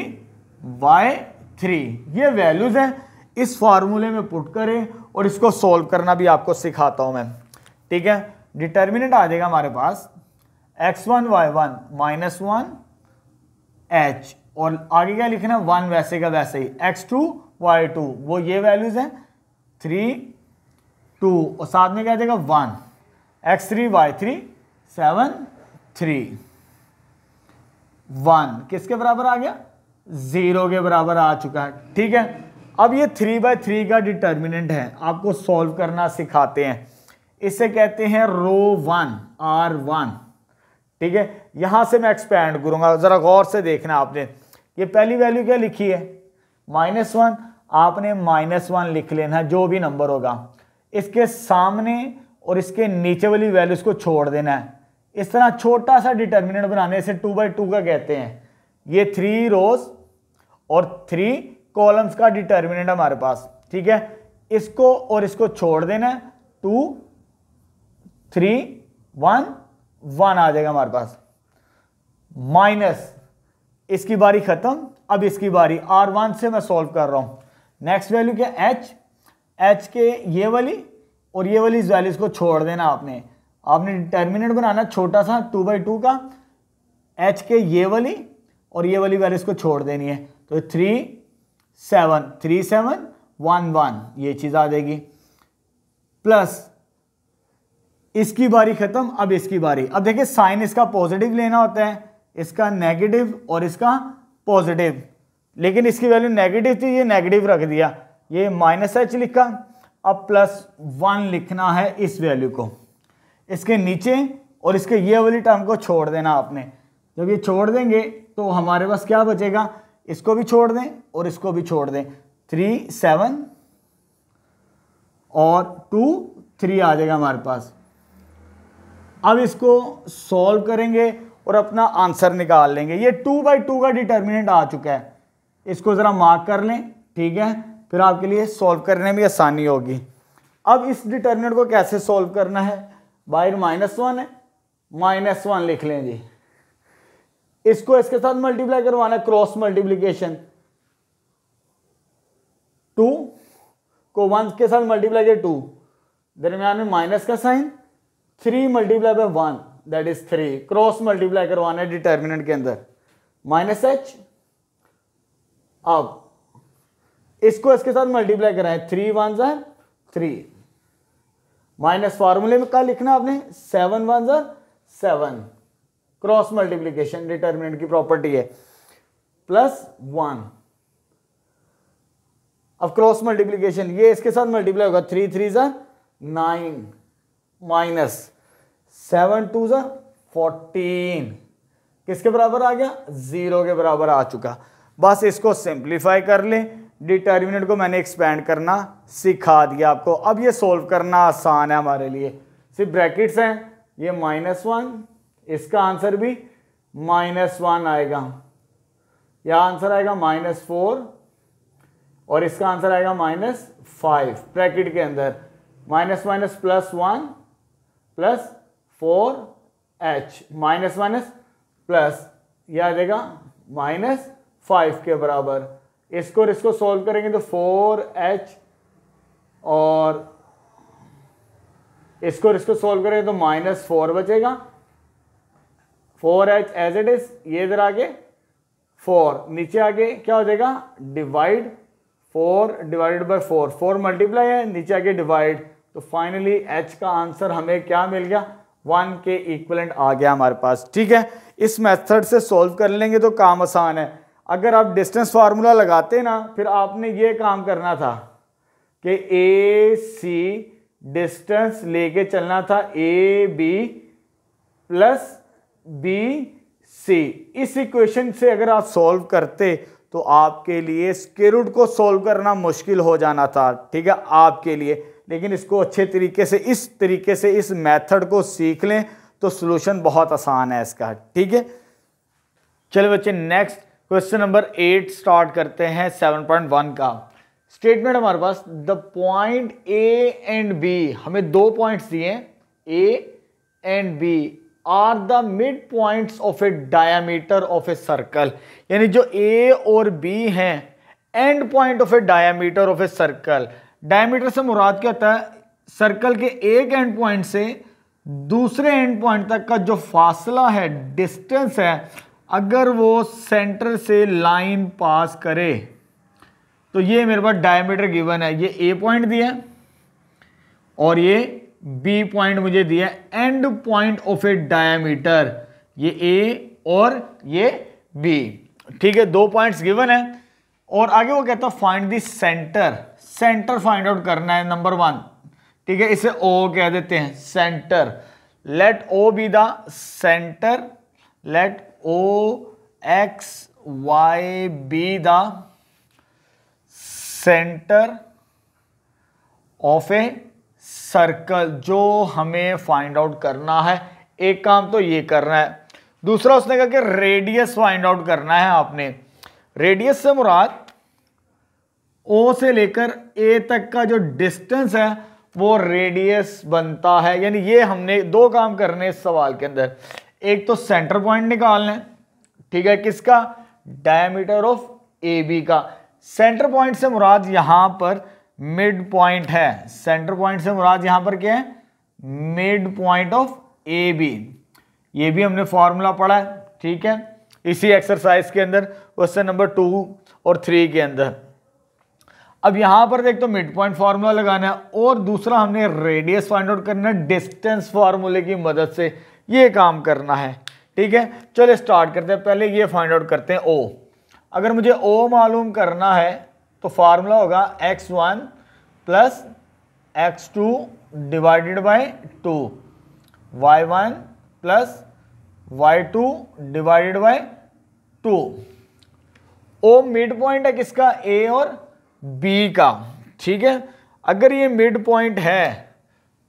Speaker 1: y3 ये वैल्यूज हैं। इस फार्मूले में पुट करें और इसको सॉल्व करना भी आपको सिखाता हूं मैं। ठीक है, डिटर्मिनेंट आ जाएगा हमारे पास x1 y1 -1 h और आगे क्या लिखना 1 वैसे का वैसे ही x2 y2 वो ये वैल्यूज हैं 3 2 और साथ में क्या आ जाएगा 1 x3 y3 7 3 1 किसके बराबर आ गया 0 के बराबर आ चुका है। ठीक है, अब ये 3/3 का डिटर्मिनेंट है, आपको सॉल्व करना सिखाते हैं। इसे कहते हैं रो 1 R1। ठीक है, यहां से मैं एक्सपैंड करूंगा, जरा गौर से देखना आपने। ये पहली वैल्यू क्या लिखी है -1, आपने -1 लिख लेना जो भी नंबर होगा। इसके सामने और इसके नीचे वाली वैल्यूज को छोड़ देना है। इस तरह छोटा सा डिटर्मिनेंट बनाने से 2/2 का कहते हैं। ये 3 रोज और 3 कॉलम्स का डिटर्मिनेंट हमारे पास। ठीक है, इसको और इसको छोड़ देना है 2 3 1 1 आ जाएगा हमारे पास माइनस, इसकी बारी खत्म। अब इसकी बारी R1 से मैं सॉल्व कर रहा हूं। नेक्स्ट वैल्यू क्या h के ये वाली और ये वाली वैल्यूज को छोड़ देना आपने डिटर्मिनेंट बनाना छोटा सा 2/2 का। h के ये वाली और ये वाली वैल्यूज को छोड़ देनी है, तो 3 7 3 7 1 1 ये चीज आ जाएगी। प्लस इसकी बारी खत्म, अब इसकी बारी। अब देखिए साइन इसका पॉजिटिव लेना होता है, इसका नेगेटिव और इसका पॉजिटिव, लेकिन इसकी वैल्यू नेगेटिव थी, ये नेगेटिव रख दिया, ये -h लिखा। अब +1 लिखना है इस वैल्यू को इसके नीचे, और इसके ये वाली टर्म को छोड़ देना आपने। जब ये छोड़ देंगे तो हमारे पास क्या बचेगा, इसको भी छोड़ दें और इसको भी छोड़ दें, 3 7 और 2 3 आ जाएगा हमारे पास। अब इसको सॉल्व करेंगे और अपना आंसर निकाल लेंगे। ये 2/2 का डिटर्मिनेंट आ चुका है, इसको ज़रा मार्क कर लें, ठीक है, फिर आपके लिए सॉल्व करने में आसानी होगी। अब इस डिटर्मिनेंट को कैसे सॉल्व करना है, बाहर -1 है, -1 लिख लें जी। इसको इसके साथ मल्टीप्लाई करवाना है, क्रॉस मल्टीप्लीकेशन, 2 को 1 के साथ मल्टीप्लाई किया 2, दरमियान में माइनस का sign, 3 multiply by 1 that is 3, cross multiply करवाना है डिटर्मिनेंट के अंदर, -h। अब इसको इसके साथ मल्टीप्लाई कराएं, 3 1 ज़ा 3, माइनस फार्मूले में क्या लिखना आपने, 7 1 ज़ा 7, क्रॉस मल्टीप्लीकेशन डिटर्मिनेंट की प्रॉपर्टी है, +1। अब क्रॉस मल्टीप्लीकेशन ये इसके साथ मल्टीप्लाई होगा, 3 3 ज़ा 9 माइनस 7 2 ज़ा 14, किसके बराबर आ गया, 0 के बराबर आ चुका। बस इसको सिंप्लीफाई कर लें, डिटर्मिनेंट को मैंने एक्सपेंड करना सिखा दिया आपको। अब ये सोल्व करना आसान है हमारे लिए, सिर्फ ब्रैकेट्स हैं, ये -1, इसका आंसर भी -1 आएगा, यह आंसर आएगा -4 और इसका आंसर आएगा -5 ब्रैकेट के अंदर, -1 +1 +4h माइनस प्लस यह आ जाएगा -5 के बराबर। इसको सॉल्व करेंगे तो 4h और इसको सॉल्व करेंगे तो -4 बचेगा, 4h एज इट इज, ये इधर आगे 4, नीचे आगे क्या हो जाएगा, डिवाइड 4 डिवाइडेड बाय 4, 4 मल्टीप्लाई है, नीचे आगे डिवाइड, तो फाइनली h का आंसर हमें क्या मिल गया, 1 के इक्विवेलेंट आ गया हमारे पास। ठीक है, इस मेथड से सॉल्व कर लेंगे तो काम आसान है। अगर आप डिस्टेंस फार्मूला लगाते ना, फिर आपने ये काम करना था कि ए सी डिस्टेंस लेके चलना था, A B plus B C. इस इक्वेशन से अगर आप सॉल्व करते तो आपके लिए स्क्वायर रूट को सॉल्व करना मुश्किल हो जाना था, ठीक है, आपके लिए। लेकिन इसको अच्छे तरीके से इस मेथड को सीख लें तो सॉल्यूशन बहुत आसान है इसका। ठीक है, चलिए बच्चे नेक्स्ट क्वेश्चन नंबर 8 स्टार्ट करते हैं 7.1 का। स्टेटमेंट हमारे पास, the point A and B, हमें 2 पॉइंट्स दिए, A and B are the mid points of a diameter of a circle, यानी जो ए और बी हैं and point of a diameter of a circle. Diameter से मुराद क्या होता है, सर्कल के एक एंड पॉइंट से दूसरे एंड पॉइंट तक का जो फासला है, डिस्टेंस है, अगर वो सेंटर से लाइन पास करे तो ये मेरे पास डायमीटर गिवन है। ये ए पॉइंट दिया और ये बी पॉइंट मुझे दिया, and point of a diameter, ये ए और ये बी। ठीक है, 2 पॉइंट्स गिवन है और आगे वो कहता है find the centre, centre find out करना है नंबर 1। ठीक है, इसे ओ कह देते हैं, centre. Let O be the centre, let O X Y be the centre of a circle, जो हमें फाइंड आउट करना है। एक काम तो ये करना है, दूसरा उसने कहा कि रेडियस फाइंड आउट करना है आपने। रेडियस से मुराद ओ से लेकर ए तक का जो डिस्टेंस है वो रेडियस बनता है। यानी ये हमने 2 काम करने इस सवाल के अंदर, एक तो सेंटर पॉइंट निकालना है, ठीक है, किसका, डायमीटर ऑफ ए बी का। सेंटर पॉइंट से मुराद यहां पर मिड पॉइंट है, सेंटर पॉइंट से मुराद यहां पर क्या है, mid point of A B. ये भी हमने फॉर्मूला पढ़ा है, ठीक है, इसी एक्सरसाइज के अंदर, क्वेश्चन नंबर 2 और 3 के अंदर। अब यहां पर देख तो मिड पॉइंट फार्मूला लगाना है और दूसरा हमने रेडियस फाइंड आउट करना है डिस्टेंस फार्मूले की मदद से, ये काम करना है। ठीक है, चलिए स्टार्ट करते हैं। पहले ये फाइंड आउट करते हैं ओ। अगर मुझे ओ मालूम करना है तो फार्मूला होगा x1 plus x2 divided by 2, y1 plus y2 divided by 2। O mid point है किसका, ए और बी का। ठीक है, अगर ये मिड पॉइंट है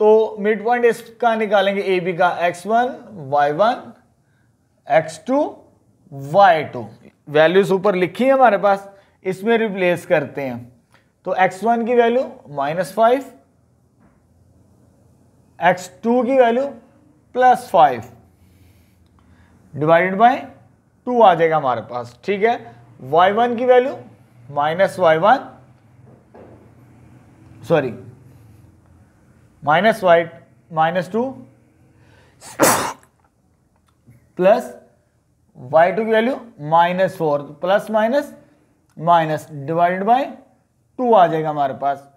Speaker 1: तो मिड पॉइंट इसका निकालेंगे ए बी का, x1 y1 x2 y2। Values ऊपर लिखी है हमारे पास, इसमें रिप्लेस करते हैं। तो x1 की वैल्यू -5, x2 की वैल्यू +5 डिवाइडेड बाय 2 आ जाएगा हमारे पास। ठीक है, y1 की value -y1 sorry -2 plus y2 की value -4, plus minus divided by 2 आ जाएगा हमारे पास,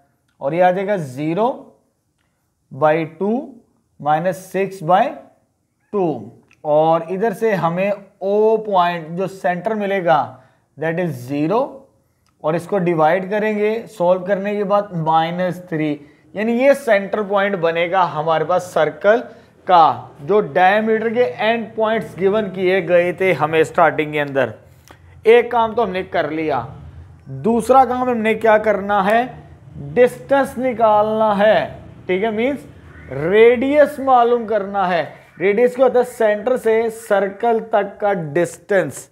Speaker 1: और ये आ जाएगा 0/2 -6/2। और इधर से हमें ओ पॉइंट जो सेंटर मिलेगा दैट इज 0, और इसको डिवाइड करेंगे सॉल्व करने के बाद -3, यानी ये सेंटर पॉइंट बनेगा हमारे पास सर्कल का, जो डायमीटर के एंड पॉइंट्स गिवन किए गए थे हमें स्टार्टिंग के अंदर। एक काम तो हमने कर लिया, दूसरा काम हमने क्या करना है, डिस्टेंस निकालना है। ठीक है, मींस रेडियस मालूम करना है। रेडियस क्या होता है, सेंटर से सर्कल तक का डिस्टेंस,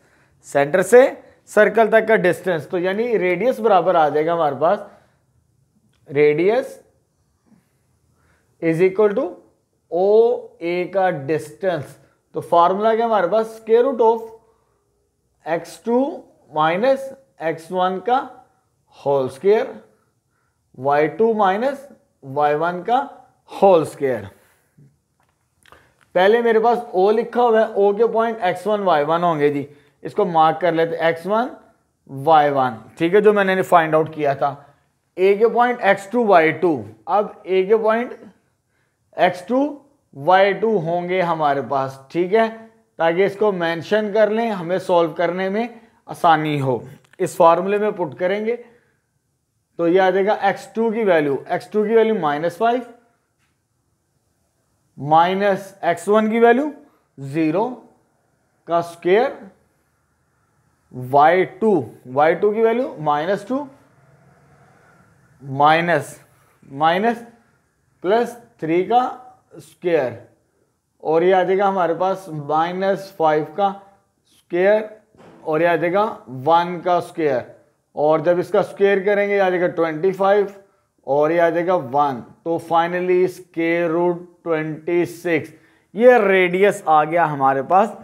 Speaker 1: सेंटर से सर्कल तक का डिस्टेंस। तो यानी रेडियस बराबर आ जाएगा हमारे पास, radius is equal to O A का डिस्टेंस। तो फॉर्मूला क्या हमारे पास, square root of x2 minus x1 का whole square, y2 minus y1 का होल स्क्वायर। पहले मेरे पास o लिखा हुआ है, o के पॉइंट x1 y1 होंगे जी, इसको मार्क कर लेते x1 y1। ठीक है, जो मैंने फाइंड आउट किया था। a के पॉइंट x2 y2, अब a के पॉइंट x2 y2 होंगे हमारे पास। ठीक है, ताकि इसको मेंशन कर लें, हमें सॉल्व करने में आसानी हो। इस फार्मूले में पुट करेंगे तो ये आ जाएगा x2 की वैल्यू -5 माइनस x1 की वैल्यू 0 का स्क्वायर, y2 की वैल्यू -2 माइनस +3 का स्क्वायर, और ये आ जाएगा हमारे पास -5 का स्क्वायर, और ये आ जाएगा 1 का स्क्वायर, और जब इसका स्क्वायर करेंगे आ जाएगा 25, और ये आ जाएगा 1। तो फाइनली स्क्वायर रूट 26, ये रेडियस आ गया हमारे पास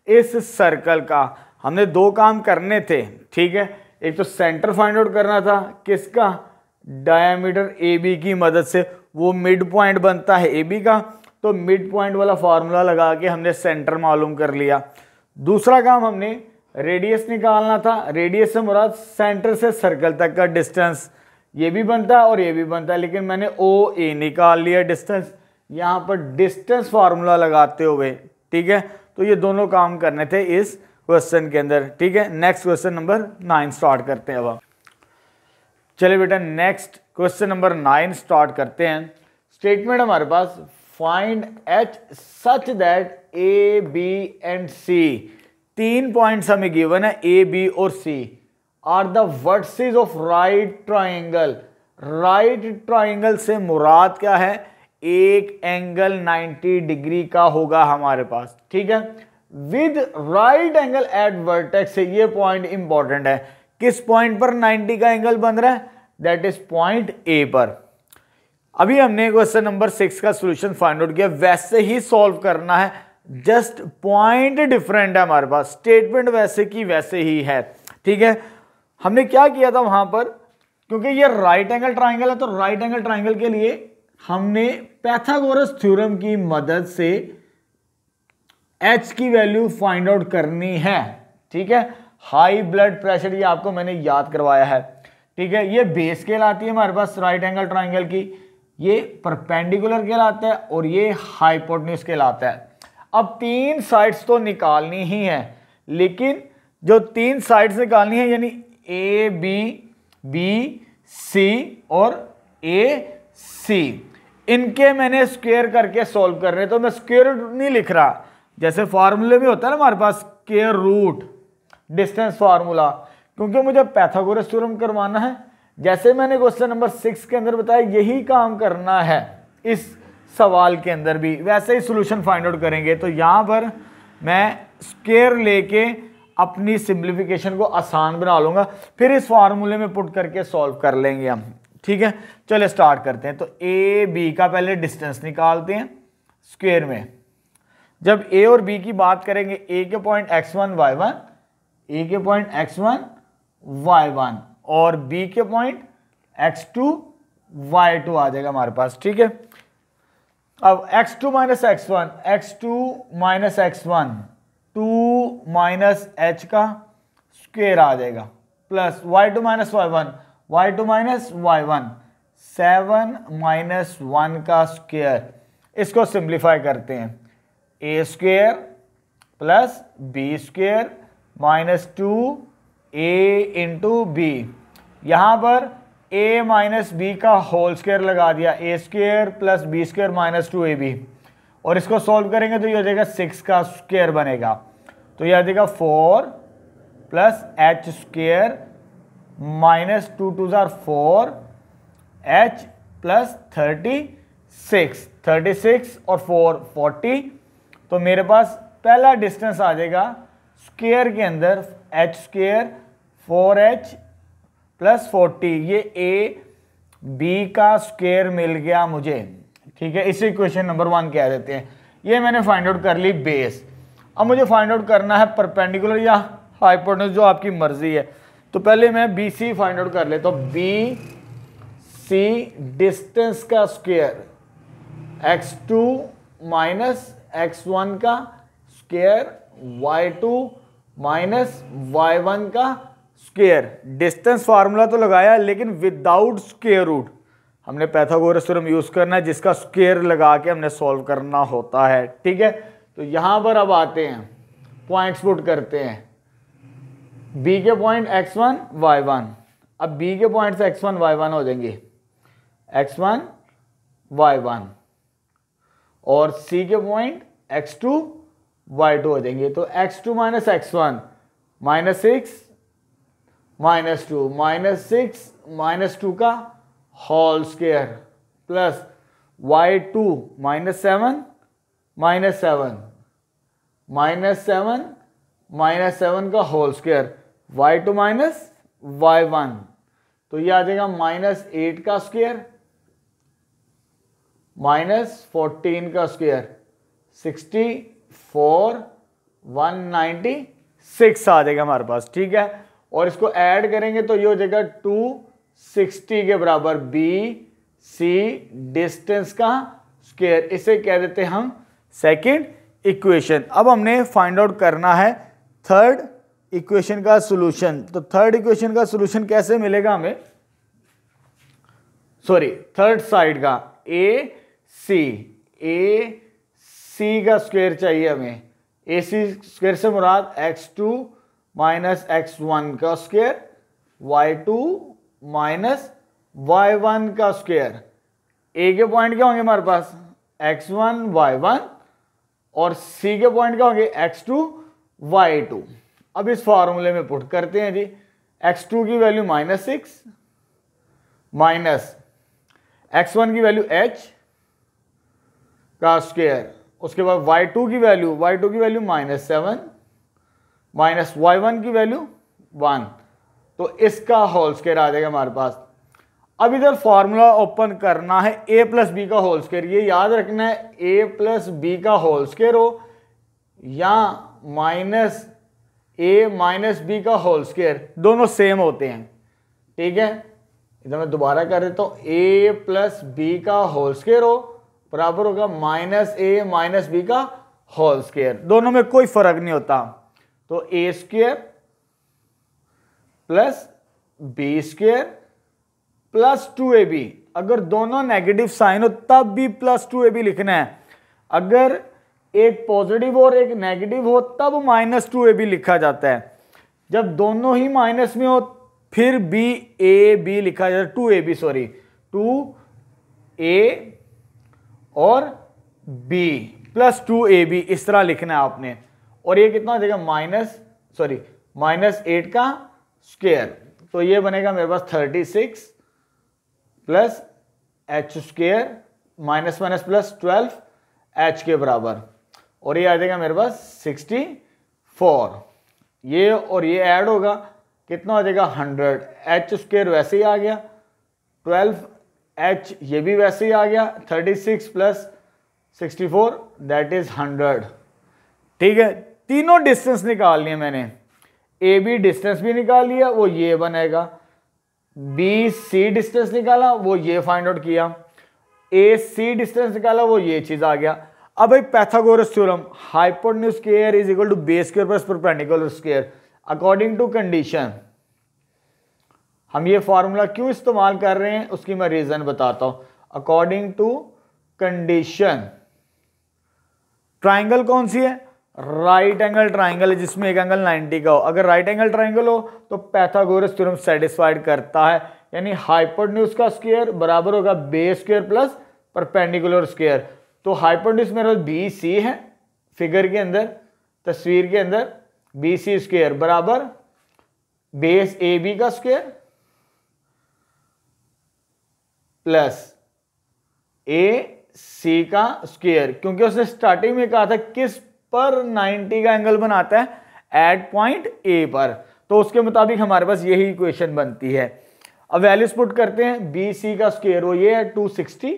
Speaker 1: इस सर्कल का। हमने दो काम करने थे। ठीक है, एक तो सेंटर फाइंड आउट करना था किसका, डायमीटर ए बी की मदद से, वो मिड पॉइंट बनता है ए बी का, तो मिड पॉइंट वाला फार्मूला लगा के हमने सेंटर मालूम कर लिया। दूसरा काम हमने रेडियस निकालना था। रेडियस से मुराद सेंटर से सर्कल तक का डिस्टेंस, ये भी बनता है और ये भी बनता है, लेकिन मैंने ओ ए निकाल लिया डिस्टेंस यहाँ पर डिस्टेंस फार्मूला लगाते हुए। ठीक है, तो ये दोनों काम करने थे इस क्वेश्चन के अंदर। ठीक है, नेक्स्ट क्वेश्चन नंबर 9 स्टार्ट करते हैं। अब चलिए बेटा, नेक्स्ट क्वेश्चन नंबर 9 स्टार्ट करते हैं। स्टेटमेंट हमारे पास, find H such that A B and C, 3 points हमें गिवन है, ए बी और C are the vertices of right triangle. Right triangle से मुराद क्या है, एक एंगल 90 डिग्री का होगा हमारे पास। ठीक है, with right angle eight vertex से, ये पॉइंट इंपॉर्टेंट है। किस पॉइंट पर 90 का एंगल बन रहा है, दैट इज पॉइंट ए पर। अभी हमने क्वेश्चन नंबर 6 का सॉल्यूशन फाइंड आउट किया, वैसे ही सॉल्व करना है, जस्ट पॉइंट डिफरेंट है हमारे पास, स्टेटमेंट वैसे की वैसे ही है। ठीक है, हमने क्या किया था वहां पर, क्योंकि ये राइट एंगल ट्राइंगल है, तो राइट एंगल ट्राइंगल के लिए हमने पाइथागोरस थ्योरम की मदद से एच की वैल्यू फाइंड आउट करनी है। ठीक है, हाई ब्लड प्रेशर, ये आपको मैंने याद करवाया है। ठीक है, ये बेस कहलाती है हमारे पास राइट एंगल ट्राइंगल की, ये परपेंडिकुलर कहलाता है और ये हाइपोटेन्यूज कहलाता है। अब 3 साइड्स तो निकालनी ही है, लेकिन जो 3 साइड्स निकालनी है यानी ए बी सी और ए सी, इनके मैंने स्क्वायर करके सॉल्व कर रहे हैं। तो मैं स्क्वायर रूट नहीं लिख रहा, जैसे फार्मूले में होता है ना हमारे पास स्क्वायर रूट डिस्टेंस फार्मूला, क्योंकि मुझे पाइथागोरस थ्योरम करवाना है। जैसे मैंने क्वेश्चन नंबर 6 के अंदर बताया, यही काम करना है इस सवाल के अंदर भी, वैसे ही सॉल्यूशन फाइंड आउट करेंगे। तो यहाँ पर मैं स्क्वायर लेके अपनी सिंप्लीफिकेशन को आसान बना लूंगा, फिर इस फार्मूले में पुट करके सॉल्व कर लेंगे हम। ठीक है, चलिए स्टार्ट करते हैं। तो ए बी का पहले डिस्टेंस निकालते हैं स्क्वायर में। जब ए और बी की बात करेंगे, ए के पॉइंट x1 y1, ए के पॉइंट x1 y1 और बी के पॉइंट x2 y2 आ जाएगा हमारे पास। ठीक है, अब x2 minus x1, x2 minus x1 2 minus h का स्क्वायर आ जाएगा, plus y2 minus y1, y2 minus y1 7 minus 1 का स्क्वायर। इसको सिंप्लीफाई करते हैं, A square plus B square minus 2a into B, यहाँ पर a माइनस बी का whole square लगा दिया, A square plus B square minus 2ab, और इसको सॉल्व करेंगे तो ये हो जाएगा 6 का स्क्वायर बनेगा। तो ये आ जाएगा 4 plus h square minus 2 2 4 h plus 36 और 4 40। तो मेरे पास पहला डिस्टेंस आ जाएगा स्क्वायर के अंदर h स्क्वायर 4h प्लस 40, ये ए बी का स्क्वायर मिल गया मुझे। ठीक है, इसे इक्वेशन नंबर 1 कह देते हैं। ये मैंने फाइंड आउट कर ली बेस। अब मुझे फाइंड आउट करना है परपेंडिकुलर या हाइपोटेन्यूज, जो आपकी मर्जी है। तो पहले मैं बी सी फाइंड आउट कर लेता हूँ। बी सी डिस्टेंस का स्क्वायर x2 माइनस x1 का स्क्वायर y2 माइनस y1 का स्क्वायर। डिस्टेंस फार्मूला तो लगाया, लेकिन विदाउट स्क्वायर रूट। हमने पाइथागोरस थ्योरम यूज करना है, जिसका स्क्वायर लगा के हमने सॉल्व करना होता है। ठीक है, तो यहां पर अब आते हैं, पॉइंट्स पुट करते हैं। b के पॉइंट x1 y1, अब b के पॉइंट से x1 y1 हो जाएंगे, x1 y1, और c के पॉइंट x2 y2 हो जाएंगे। तो x2 minus x1 minus 6 minus 2 minus 6 minus 2 का whole square plus y2 minus 7 minus 7 minus 7 minus 7 का whole square, y2 minus y1। तो ये आ जाएगा माइनस 8 का स्क्वायर माइनस 14 का स्क्वायर, 64 196 आ जाएगा हमारे पास। ठीक है, और इसको ऐड करेंगे तो ये हो जाएगा 260 के बराबर बी सी डिस्टेंस का स्क्वायर। इसे कह देते हैं हम सेकंड इक्वेशन। अब हमने फाइंड आउट करना है थर्ड इक्वेशन का सॉल्यूशन। तो थर्ड इक्वेशन का सॉल्यूशन कैसे मिलेगा हमें, सॉरी थर्ड साइड का ए सी का स्क्वायर चाहिए हमें। ए सी स्क्वायर से मुराद x2 माइनस x1 का स्क्वायर, y2 माइनस y1 का स्क्वायर। ए के पॉइंट क्या होंगे हमारे पास x1 y1, और सी के पॉइंट क्या होंगे x2 y2। अब इस फॉर्मूले में पुट करते हैं जी, x2 की वैल्यू माइनस 6 माइनस x1 की वैल्यू h का स्क्वायर, उसके बाद y2 की वैल्यू माइनस 7 माइनस y1 की वैल्यू 1, तो इसका होल स्क्वायर आ जाएगा हमारे पास। अब इधर फॉर्मूला ओपन करना है a प्लस बी का होल स्क्वायर। ये याद रखना है a प्लस बी का होल स्क्वायर हो या माइनस a माइनस बी का होल स्क्वायर, दोनों सेम होते हैं। ठीक है, इधर मैं दोबारा कर देता हूँ, a प्लस बी का होल स्क्वायर हो बराबर होगा माइनस a माइनस बी का होल स्क्वायर, दोनों में कोई फर्क नहीं होता। तो a square plus B square +2ab, अगर दोनों नेगेटिव साइन हो तब भी +2ab लिखना है। अगर एक पॉजिटिव और एक नेगेटिव हो तब -2ab लिखा जाता है। जब दोनों ही माइनस में हो फिर b लिखा जाता है, 2ab सॉरी 2a और b +2ab इस तरह लिखना है आपने। और ये कितना हो जाएगा -8 का स्क्वायर, तो ये बनेगा मेरे पास 36 plus h square minus plus 12 h के बराबर, और ये आ जाएगा मेरे पास 64। ये और ये ऐड होगा कितना हो जाएगा 100, h स्क्वायर वैसे ही आ गया, 12h ये भी वैसे ही आ गया, 36 प्लस 64 दैट इज 100। ठीक है, तीनों डिस्टेंस निकाल लिए मैंने, ए बी डिस्टेंस भी निकाल लिया वो ये बनेगा, बी सी डिस्टेंस निकाला वो ये फाइंड आउट किया, ए सी डिस्टेंस निकाला वो ये चीज आ गया। अब भाई Pythagoras theorem, hypotenuse square is equal to base square plus perpendicular square according to condition. हम ये फॉर्मूला क्यों इस्तेमाल कर रहे हैं उसकी मैं रीजन बताता हूं। अकॉर्डिंग टू कंडीशन, ट्राइंगल कौन सी है, राइट एंगल ट्राइंगल है जिसमें एक एंगल 90 का हो। अगर राइट एंगल ट्राइंगल हो तो पाइथागोरस थ्योरम सेटिस्फाइड करता है, यानी हाइपोटेन्यूज का स्क्वायर बराबर होगा base square plus perpendicular square. तो हाइपोटेन्यूज मेरे पास बी सी है फिगर के अंदर, तस्वीर के अंदर बी सी स्क्वायर बराबर बेस ए बी का स्क्वायर प्लस ए सी का स्क्वायर, क्योंकि उसने स्टार्टिंग में कहा था किस पर 90 का एंगल बनाता है एट पॉइंट ए पर, तो उसके मुताबिक हमारे पास यही इक्वेशन बनती है। अब वैल्यूज पुट करते हैं, बी सी का स्क्वायर वो ये है 260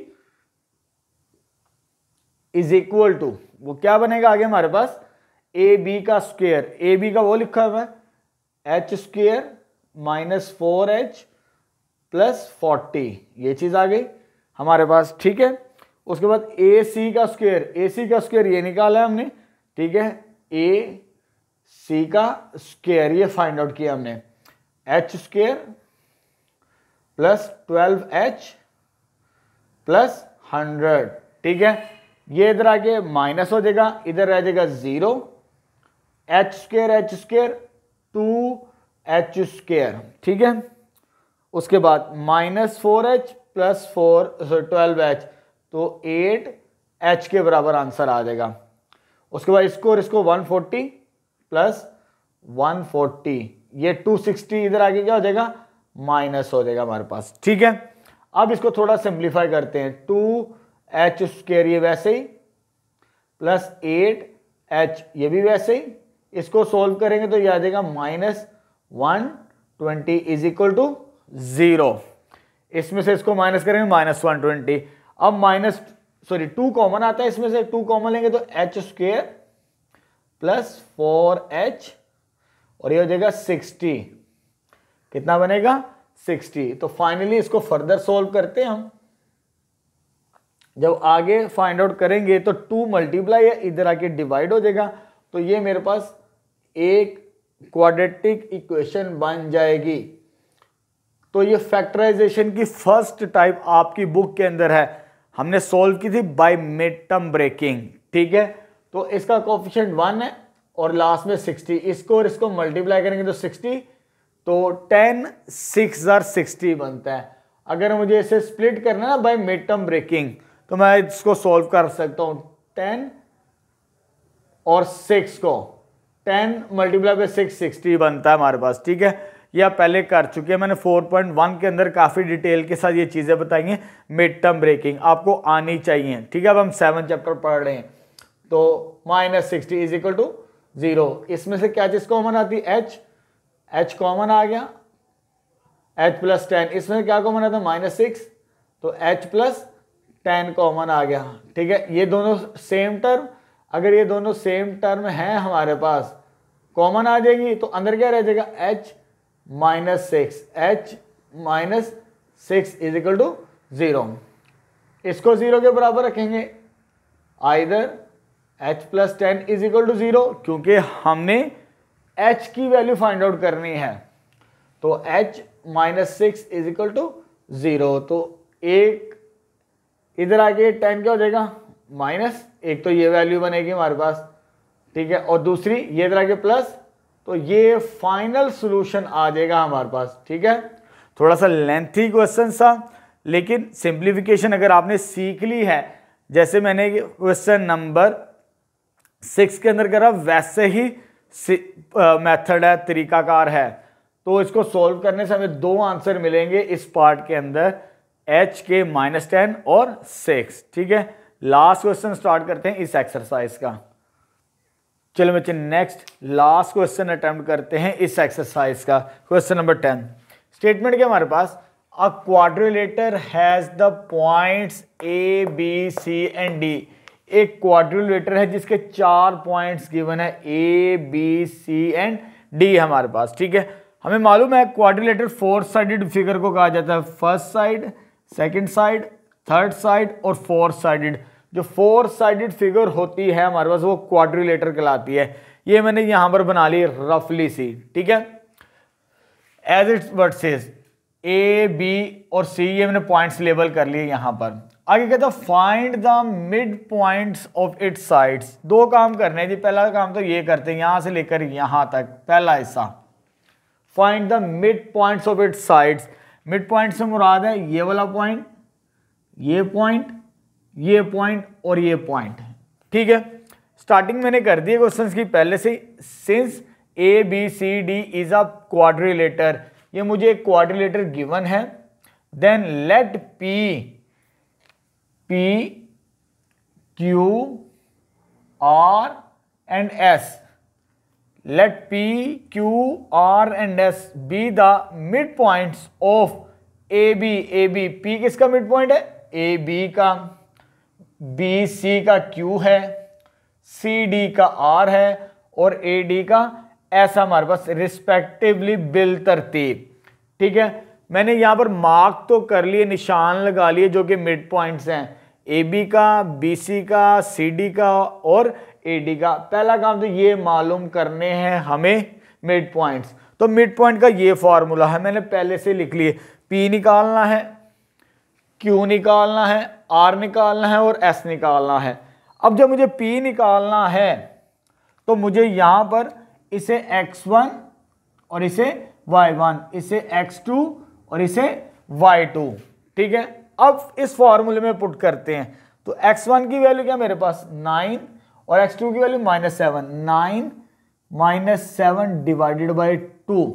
Speaker 1: इज इक्वल टू वो क्या बनेगा आगे हमारे पास ए बी का स्क्वायर, ए बी का वो लिखा हुआ है H square minus 4h plus 40, ये चीज आ गई हमारे पास। ठीक है, उसके बाद ए सी का स्क्वायर, ए सी का स्क्वायर ये निकाला है हमने। ठीक है, ए सी का स्क्वायर ये फाइंड आउट किया हमने, H square plus 12h plus 100। ठीक है, ये इधर आके माइनस हो जाएगा, इधर रह जाएगा 0, एच स्क्वायर 2h स्क्वायर। ठीक है, उसके बाद -4h प्लस 12h तो 8h के बराबर आंसर आ जाएगा। उसके बाद इसको और इसको 140 प्लस 140, ये 260 इधर आगे क्या हो जाएगा माइनस हो जाएगा हमारे पास। ठीक है, अब इसको थोड़ा सिंप्लीफाई करते हैं, 2h स्क्वायर ये वैसे ही प्लस 8h ये भी वैसे ही, इसको सोल्व करेंगे तो ये आ जाएगा -120 इज इक्वल टू 0। इसमें से इसको माइनस करेंगे -120, अब 2 कॉमन आता है, इसमें से 2 कॉमन लेंगे तो h स्क्वायर प्लस 4h और ये हो जाएगा 60, कितना बनेगा 60। तो फाइनली इसको फर्दर सोल्व करते हैं हम, जब आगे फाइंड आउट करेंगे तो 2 मल्टीप्लाई है इधर आके डिवाइड हो जाएगा, तो ये मेरे पास एक क्वाड्रेटिक इक्वेशन बन जाएगी। तो ये फैक्टराइजेशन की फर्स्ट टाइप आपकी बुक के अंदर है, हमने सॉल्व की थी बाय मिड टर्म ब्रेकिंग। ठीक है, तो इसका कोएफिशिएंट 1 है और लास्ट में 60, इसको और इसको मल्टीप्लाई करेंगे तो 60, तो 10 6 60 बनता है। अगर मुझे इसे स्प्लिट करना है ना बाय मिड टर्म ब्रेकिंग तो मैं इसको सॉल्व कर सकता हूं, 10 और 6 को 10 मल्टीप्लाई बाय 6 60 बनता है हमारे पास। ठीक है, ये आप पहले कर चुके हैं, मैंने 4.1 के अंदर काफ़ी डिटेल के साथ ये चीज़ें बताई हैं, मिड टर्म ब्रेकिंग आपको आनी चाहिए। ठीक है, अब हम 7 चैप्टर पढ़ रहे हैं, तो -60 इज इक्वल टू 0, इसमें से क्या चीज़ कॉमन आती है h कॉमन आ गया, h प्लस 10, इसमें क्या कॉमन आता है -6, तो h प्लस 10 कॉमन आ गया। ठीक है, ये दोनों सेम टर्म, अगर ये दोनों सेम टर्म हैं हमारे पास कॉमन आ जाएगी तो अंदर क्या रह जाएगा h -6 इज इक्वल टू 0। इसको 0 के बराबर रखेंगे, either h plus 10 is equal to 0, क्योंकि हमने h की वैल्यू फाइंड आउट करनी है, तो h -6 इज इक्वल टू 0। तो एक इधर आके 10 क्या हो जाएगा माइनस, एक तो ये वैल्यू बनेगी हमारे पास, ठीक है, और दूसरी ये इधर आके प्लस, तो ये फाइनल सॉल्यूशन आ जाएगा हमारे पास, ठीक है। थोड़ा सा लेंथी क्वेश्चन था, लेकिन सिंप्लीफिकेशन अगर आपने सीख ली है, जैसे मैंने क्वेश्चन नंबर 6 के अंदर करा वैसे ही मेथड है, तरीकाकार है, तो इसको सॉल्व करने से हमें 2 आंसर मिलेंगे इस पार्ट के अंदर, h के -10 और 6, ठीक है। लास्ट क्वेश्चन स्टार्ट करते हैं इस एक्सरसाइज का। चलो बच्चे नेक्स्ट लास्ट क्वेश्चन अटेम्प्ट करते हैं इस एक्सरसाइज का। क्वेश्चन नंबर 10 स्टेटमेंट क्या हमारे पास, a quadrilateral has the points A B C and D. एक क्वाड्रिलेटर है जिसके 4 पॉइंट्स गिवन है, A B C and D हमारे पास, ठीक है। हमें मालूम है क्वाड्रिलेटर 4 साइडेड फिगर को कहा जाता है, first side, second side, third side और फोर्थ साइडेड। जो 4 साइडेड फिगर होती है हमारे पास वो क्वाड्रिलेटर कहलाती है। ये मैंने यहां पर बना ली रफली सी, ठीक है। As it's word says A B और सी, ये मैंने पॉइंट्स लेबल कर लिए यहां पर। आगे कहता है find the mid points of its sides. 2 काम करने हैं जी। पहला काम तो ये करते हैं, यहां से लेकर यहां तक पहला हिस्सा, find the mid points of its sides. Mid point से मुराद है ये वाला पॉइंट, ये पॉइंट, ये पॉइंट और ये पॉइंट, ठीक है। स्टार्टिंग मैंने कर दी क्वेश्चंस की पहले से। Since A B C D is a quadrilateral, ये मुझे एक क्वाड्रिलेटर गिवन है, then let P Q R and S, let P, Q, R and S be the midpoints of AB। AB P किसका mid point है, AB का, BC का Q है, CD का R है और AD का S हमारे पास रिस्पेक्टिवली बिल तरतीब, ठीक है। मैंने यहां पर मार्क तो कर लिए, निशान लगा लिए जो कि मिड पॉइंट्स हैं, AB का, BC का, CD का और AD का। पहला काम तो ये मालूम करने हैं हमें मिड पॉइंट्स। तो मिड पॉइंट का ये फॉर्मूला है, मैंने पहले से लिख लिए। P निकालना है, Q निकालना है, R निकालना है और S निकालना है। अब जब मुझे P निकालना है तो मुझे यहां पर इसे x1 और इसे y1, इसे x2 और इसे y2, ठीक है। अब इस फॉर्मूले में पुट करते हैं, तो x1 की वैल्यू क्या मेरे पास 9 और x2 की value -7, 9 -7 divided by 2,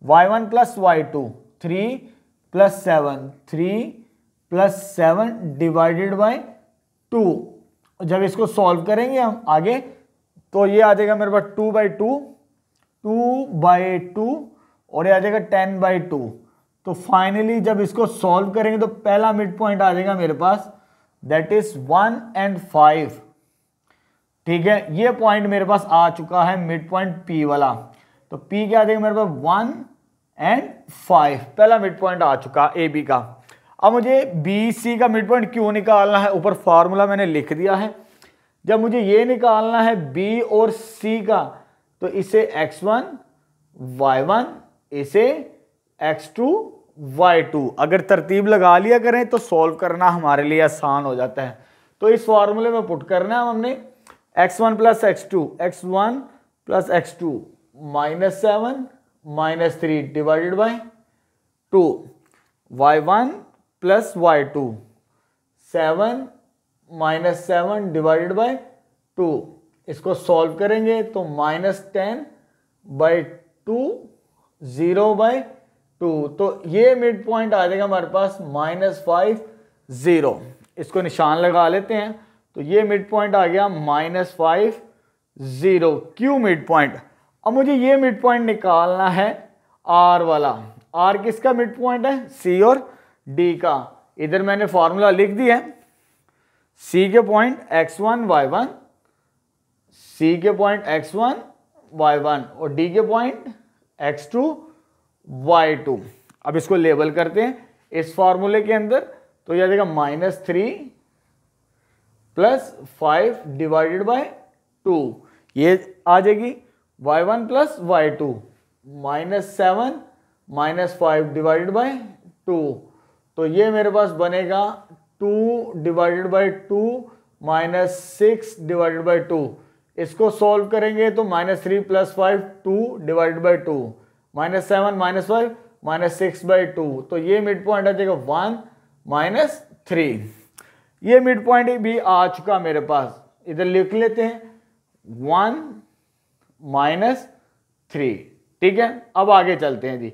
Speaker 1: y1 plus y2 3 plus 7, 3 plus 7 divided by 2। जब इसको सॉल्व करेंगे हम आगे तो ये आ जाएगा मेरे पास 2/2, 2/2 और ये आ जाएगा 10/2। तो फाइनली जब इसको सॉल्व करेंगे तो पहला मिड पॉइंट आ जाएगा मेरे पास, दैट इज 1 and 5, ठीक है। ये पॉइंट मेरे पास आ चुका है मिड पॉइंट P वाला, तो P क्या आ जाएगा मेरे पास 1 and 5, पहला मिड पॉइंट आ चुका AB का। अब मुझे BC का मिड पॉइंट क्यों निकालना है, ऊपर फॉर्मूला मैंने लिख दिया है। जब मुझे ये निकालना है B और C का, तो इसे x1 y1, इसे x2 y2, अगर तरतीब लगा लिया करें तो सॉल्व करना हमारे लिए आसान हो जाता है। तो इस फॉर्मूले में पुट करना है हमने x1 plus x2, x1 plus x2 -7 -3 divided by 2, y1 plus y2 7 -7 divided by 2। इसको सॉल्व करेंगे तो -10/2 0/2, तो ये मिड पॉइंट आ जाएगा हमारे पास -5 0। इसको निशान लगा लेते हैं, तो ये मिड पॉइंट आ गया -5 0, क्यू मिड पॉइंट। अब मुझे ये मिड पॉइंट निकालना है R वाला। R किसका मिड पॉइंट है, C और D का। इधर मैंने फॉर्मूला लिख दिया है, C के पॉइंट x1 y1, C के पॉइंट x1 y1 और D के पॉइंट x2 y2। अब इसको लेबल करते हैं इस फॉर्मूले के अंदर, तो यह आ जाएगा -3 प्लस 5 डिवाइडेड बाई 2, ये आ जाएगी y1 plus y2 -7 -5 divided by 2, तो ये मेरे पास बनेगा 2 divided by 2 minus 6 divided by 2। इसको सॉल्व करेंगे तो -3 + 5 2 डिवाइडेड बाई 2 -7 -5 -6 बाई 2। तो ये मिड पॉइंट आ जाएगा 1 - 3। ये मिड पॉइंट भी आ चुका मेरे पास, इधर लिख लेते हैं 1 - 3। ठीक है, अब आगे चलते हैं जी।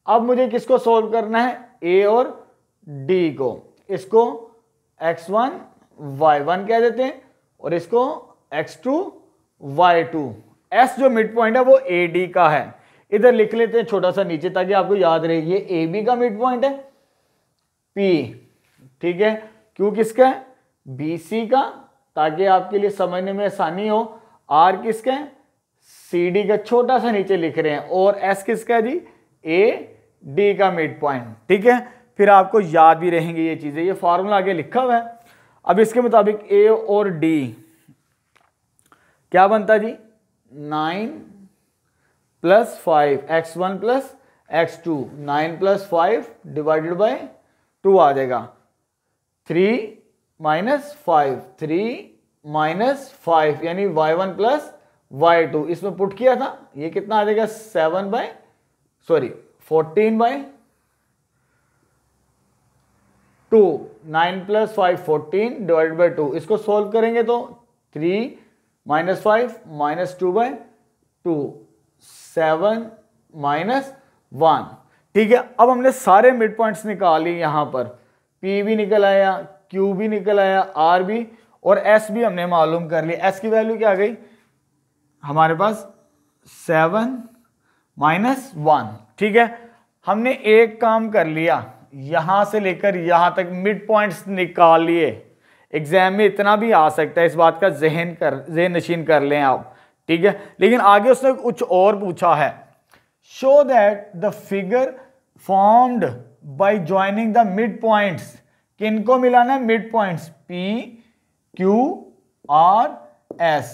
Speaker 1: अब मुझे किसको सॉल्व करना है, ए और डी को। इसको x1 y1 कह देते हैं और इसको x2 y2। s जो मिड पॉइंट है वो ए डी का है, इधर लिख लेते हैं छोटा सा नीचे ताकि आपको याद रहे। ये ए बी का मिड पॉइंट है, p ठीक है, q किसका है, बी सी का, ताकि आपके लिए समझने में आसानी हो। r किसका है, सी डी का, छोटा सा नीचे लिख रहे हैं। और s किसका है जी, ए डी का मिड पॉइंट। ठीक है, फिर आपको याद भी रहेंगे ये चीजें, ये फॉर्मूला आगे लिखा हुआ है। अब इसके मुताबिक ए और डी क्या बनता है जी, 9 + 5 x1 + x2, 9 + 5 डिवाइडेड बाय 2 आ जाएगा। 3 - 5 3 - 5 यानी y1 + y2। इसमें पुट किया था, ये कितना आ जाएगा 14/2। 9 + 5 14 डिवाइडेड बाई 2। इसको सोल्व करेंगे तो 3 - 5 -2/2 7 - 1। ठीक है, अब हमने सारे मिड पॉइंट्स निकाल लिए। यहां पर P भी निकल आया, Q भी निकल आया, R भी और S भी हमने मालूम कर लिया। S की वैल्यू क्या आ गई हमारे पास 7 - 1। ठीक है, हमने एक काम कर लिया, यहां से लेकर यहां तक मिड पॉइंट्स निकाल लिए। एग्जाम में इतना भी आ सकता है, इस बात का जहन नशीन कर लें आप। ठीक है, लेकिन आगे उसने कुछ और पूछा है। Show that the figure formed by joining the mid points, किनको मिलाना है, mid points P Q R S।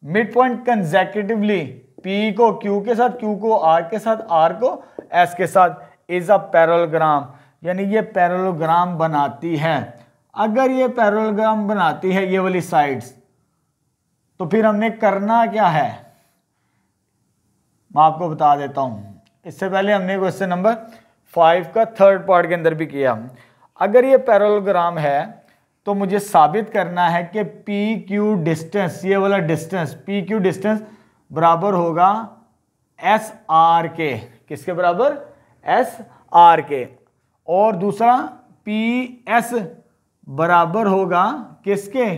Speaker 1: Mid point consecutively, P को Q के साथ, Q को R के साथ, R को S के साथ, इज अ पैरेललोग्राम, यानी ये पैरेललोग्राम बनाती है। अगर ये पैरेललोग्राम बनाती है ये वाली साइड्स, तो फिर हमने करना क्या है, मैं आपको बता देता हूं। इससे पहले हमने क्वेश्चन नंबर 5 का थर्ड पार्ट के अंदर भी किया। अगर ये पैरेललोग्राम है तो मुझे साबित करना है कि पी क्यू डिस्टेंस, ये वाला डिस्टेंस पी क्यू डिस्टेंस बराबर होगा एस आर के। किसके बराबर, एस आर के। और दूसरा पी एस बराबर होगा किसके,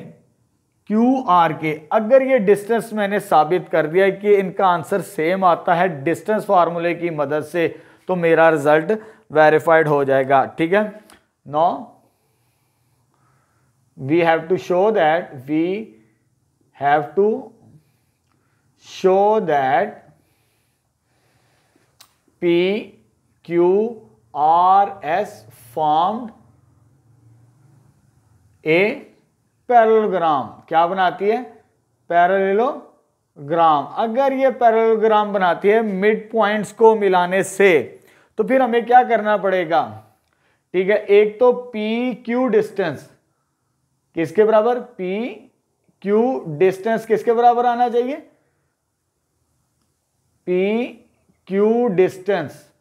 Speaker 1: क्यू आर के। अगर ये डिस्टेंस मैंने साबित कर दिया कि इनका आंसर सेम आता है डिस्टेंस फार्मूले की मदद से, तो मेरा रिजल्ट वेरीफाइड हो जाएगा। ठीक है, no we have to show that P Q R S formed a parallelogram. क्या बनाती है, पैरेललोग्राम। अगर ये पैरेललोग्राम बनाती है मिड पॉइंट्स को मिलाने से, तो फिर हमें क्या करना पड़ेगा। ठीक है, एक तो पी क्यू डिस्टेंस किसके बराबर, पी क्यू डिस्टेंस किसके बराबर आना चाहिए, पी क्यू डिस्टेंस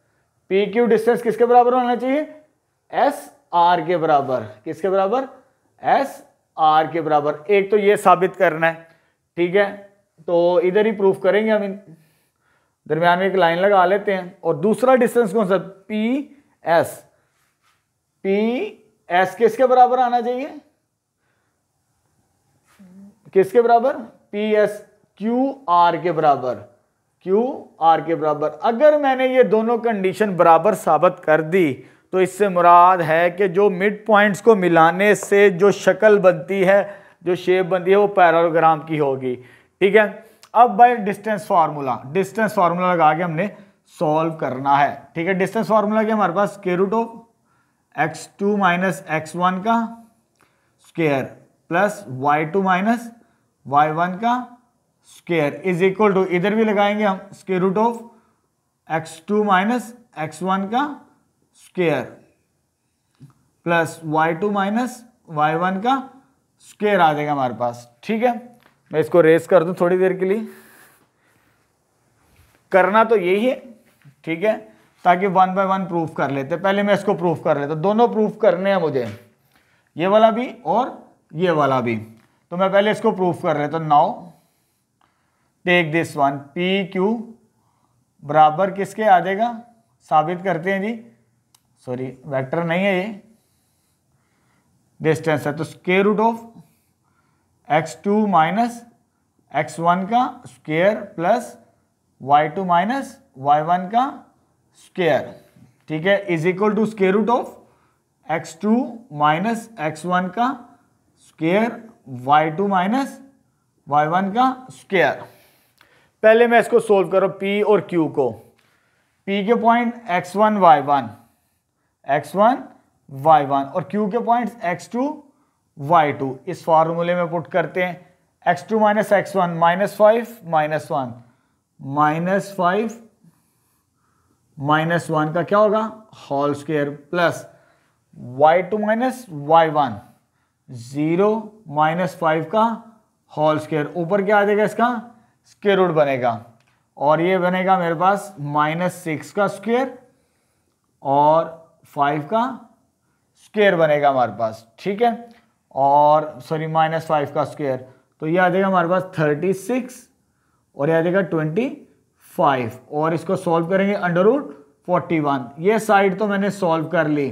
Speaker 1: किसके बराबर होना चाहिए, एस आर के बराबर। किसके बराबर, एस आर के बराबर। एक तो ये साबित करना है। ठीक है, तो इधर ही प्रूफ करेंगे हम, इन दरमियान में एक लाइन लगा लेते हैं। और दूसरा डिस्टेंस कौन सा, पी एस किसके बराबर आना चाहिए, किसके बराबर, पी एस क्यू आर के बराबर। अगर मैंने ये दोनों कंडीशन बराबर साबित कर दी, तो इससे मुराद है कि जो मिड पॉइंट्स को मिलाने से जो शक्ल बनती है, जो शेप बनती है, वो पैरेललोग्राम की होगी। ठीक है, अब बाय डिस्टेंस फार्मूला लगा के हमने सॉल्व करना है। ठीक है, डिस्टेंस फार्मूला क्या हमारे पास, √(x2 - x1) का स्क्वायर प्लस y2 - y1 का स्क्वायर इज इक्वल टू, इधर भी लगाएंगे हम, √(x2 - x1) का square plus y2 minus y1 का स्क्वायर आ जाएगा हमारे पास। ठीक है, मैं इसको रेस कर दूं थोड़ी देर के लिए। करना तो यही है, ठीक है, ताकि 1 बाय 1 प्रूफ कर लेते। पहले मैं इसको प्रूफ कर लेता, दोनों प्रूफ करने हैं मुझे, ये वाला भी और ये वाला भी। तो मैं पहले इसको प्रूफ कर लेता। Now take this one, P Q बराबर किसके आ जाएगा, साबित करते हैं जी। सॉरी, वेक्टर नहीं है ये, डिस्टेंस है। तो square root of x2 minus x1 का square plus y2 minus y1 का स्क्वायर, ठीक है, is equal to square root of x2 minus x1 का स्क्वायर y2 माइनस y1 का स्क्वायर। पहले मैं इसको सोल्व करो p और q को। p के पॉइंट x1 y1 और q के पॉइंट x2 y2 इस फार्मूले में पुट करते हैं। x2 माइनस x1 -5 -1 -5 -1 का क्या होगा, whole square, plus y2 minus y1 0 -5 का होल स्क्वायर, ऊपर क्या आ जाएगा, इसका स्क्वायर रूट बनेगा, और ये बनेगा मेरे पास -6 का स्क्वायर और 5 का स्क्वायर बनेगा हमारे पास। ठीक है, और सॉरी -5 का स्क्वायर, तो ये आ जाएगा हमारे पास 36 और ये आ जाएगा 25, और इसको सॉल्व करेंगे √41। ये साइड तो मैंने सॉल्व कर ली।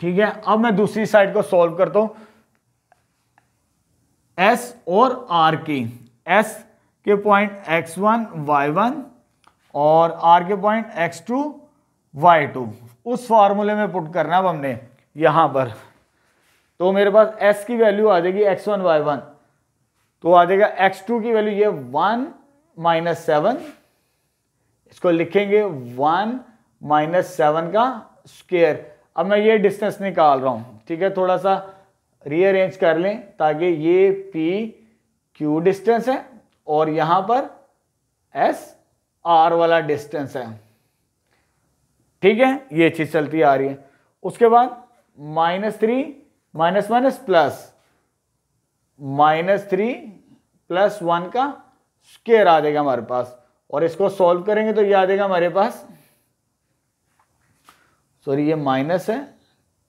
Speaker 1: ठीक है, अब मैं दूसरी साइड को सॉल्व करता हूं, S और R की। S के पॉइंट x1 y1 और R के पॉइंट x2 y2 उस फॉर्मूले में पुट करना अब हमने यहां पर। तो मेरे पास S की वैल्यू आ जाएगी x1 y1, तो आ जाएगा x2 की वैल्यू ये 1 -7, इसको लिखेंगे 1 -7 का स्क्वायर। अब मैं ये डिस्टेंस निकाल रहा हूं, ठीक है, थोड़ा सा रीअरेंज कर लें ताकि ये पी क्यू डिस्टेंस है और यहां पर एस आर वाला डिस्टेंस है। ठीक है, ये चीज चलती आ रही है। उसके बाद -3 माइनस प्लस -3 + 1 का स्क्वायर आ जाएगा हमारे पास, और इसको सॉल्व करेंगे तो ये आ जाएगा हमारे पास, सॉरी ये माइनस है,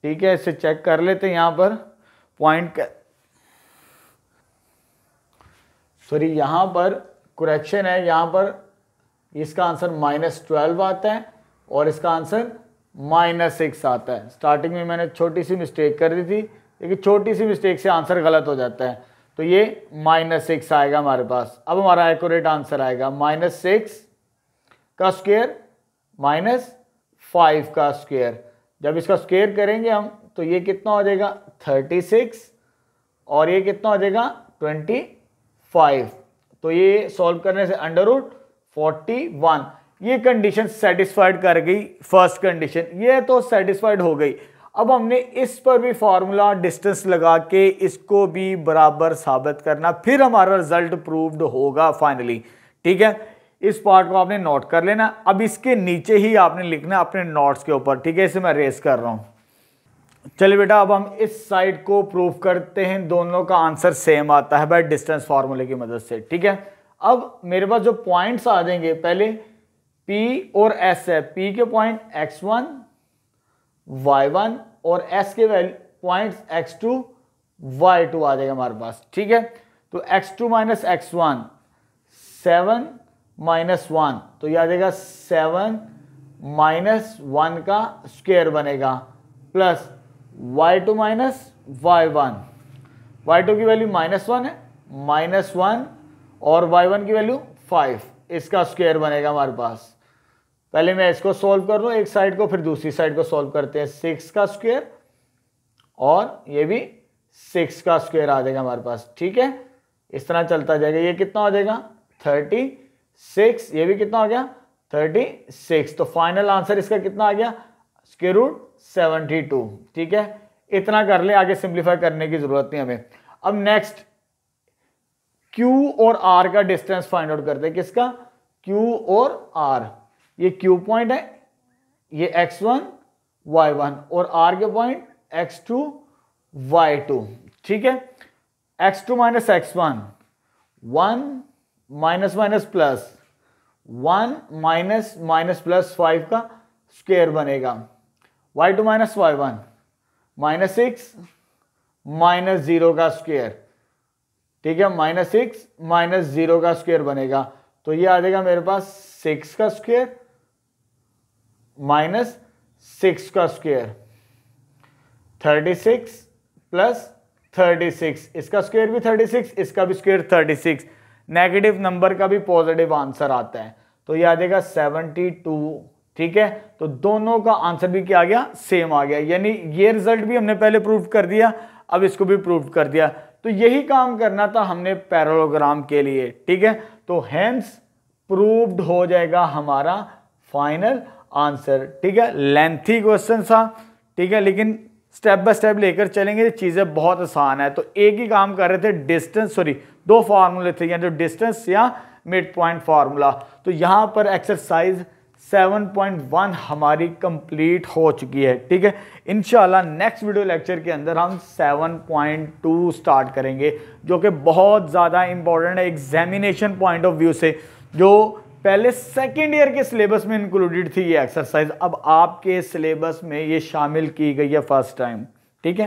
Speaker 1: ठीक है, इसे चेक कर लेते हैं यहां पर पॉइंट, सॉरी यहां पर करेक्शन है, यहां पर इसका आंसर -12 आता है और इसका आंसर -6 आता है। स्टार्टिंग में मैंने छोटी सी मिस्टेक कर दी थी, लेकिन छोटी सी मिस्टेक से आंसर गलत हो जाता है, तो ये -6 आएगा हमारे पास। अब हमारा एक्यूरेट आंसर आएगा -6 का स्क्वायर -5 का स्क्वायर। जब इसका स्क्वायर करेंगे हम तो ये कितना हो जाएगा 36 और ये कितना हो जाएगा 25। तो ये सॉल्व करने से √41, ये कंडीशन सेटिस्फाइड कर गई। फर्स्ट कंडीशन ये तो सेटिस्फाइड हो गई। अब हमने इस पर भी फॉर्मूला डिस्टेंस लगा के इसको भी बराबर साबित करना, फिर हमारा रिजल्ट प्रूव्ड होगा फाइनली। ठीक है, इस पार्ट को आपने नोट कर लेना। अब इसके नीचे ही आपने लिखना अपने नोट्स के ऊपर। ठीक है, इसे मैं रेस कर रहा हूं। चलिए बेटा, अब हम इस साइड को प्रूव करते हैं, दोनों का आंसर सेम आता है बाय डिस्टेंस फार्मूले की मदद से। ठीक है, अब मेरे पास जो पॉइंट्स आ जाएंगे, पहले P और S है, P के पॉइंट x1 y1 और S के पॉइंट्स x2 y2 आ जाएगा हमारे पास। ठीक है, तो x2 माइनस x1 7 -1, तो यह आ जाएगा 7 -1 का स्क्वायर बनेगा, plus y2 minus y1, y2 की वैल्यू -1 है, -1 और y1 की वैल्यू 5, इसका स्क्वायर बनेगा हमारे पास। पहले मैं इसको सॉल्व कर दूं एक साइड को, फिर दूसरी साइड को सॉल्व करते हैं। 6 का स्क्वायर और ये भी 6 का स्क्वायर आ जाएगा हमारे पास। ठीक है, इस तरह चलता जाएगा। ये कितना हो जाएगा 36, ये भी कितना हो गया 36। तो फाइनल आंसर इसका कितना आ गया √72। ठीक है, इतना कर ले, आगे सिंप्लीफाई करने की जरूरत नहीं हमें। अब नेक्स्ट Q और R का डिस्टेंस फाइंड आउट करते हैं। किसका, Q और R। ये Q पॉइंट है, ये x1 y1 और R के पॉइंट x2 y2, ठीक है। x2 minus x1, 1 minus minus plus 1 minus minus plus 5 का स्क्वायर बनेगा, y2 minus y1 minus 6 minus 0 का स्क्वायर, ठीक है, माइनस 6 माइनस 0 का स्क्वायर बनेगा। तो ये आ जाएगा मेरे पास 6 का स्क्वायर माइनस 6 का स्क्वायर, 36 प्लस 36, इसका स्क्वायर भी 36, इसका भी स्क्वायर 36, नेगेटिव नंबर का भी पॉजिटिव आंसर आता है, तो ये आ जाएगा 72, ठीक है। तो दोनों का आंसर भी क्या आ गया, सेम आ गया, यानी ये रिजल्ट भी हमने पहले प्रूव कर दिया, अब इसको भी प्रूव कर दिया। तो यही काम करना था हमने पैरेललोग्राम के लिए, ठीक है। तो हेंस प्रूव्ड हो जाएगा हमारा फाइनल आंसर, ठीक है। लेंथी क्वेश्चन था, ठीक है, लेकिन स्टेप बाय स्टेप लेकर चलेंगे, चीजें बहुत आसान है। तो एक ही काम कर रहे थे, डिस्टेंस, सॉरी दो फार्मूले थे, या जो डिस्टेंस या मिड पॉइंट फार्मूला। तो यहां पर एक्सरसाइज 7.1 हमारी कंप्लीट हो चुकी है, ठीक है। इंशाल्लाह नेक्स्ट वीडियो लेक्चर के अंदर हम 7.2 स्टार्ट करेंगे, जो कि बहुत ज़्यादा इंपॉर्टेंट है एग्जामिनेशन पॉइंट ऑफ व्यू से, जो पहले सेकेंड ईयर के सिलेबस में इंक्लूडेड थी ये एक्सरसाइज, अब आपके सिलेबस में ये शामिल की गई है फर्स्ट टाइम, ठीक है।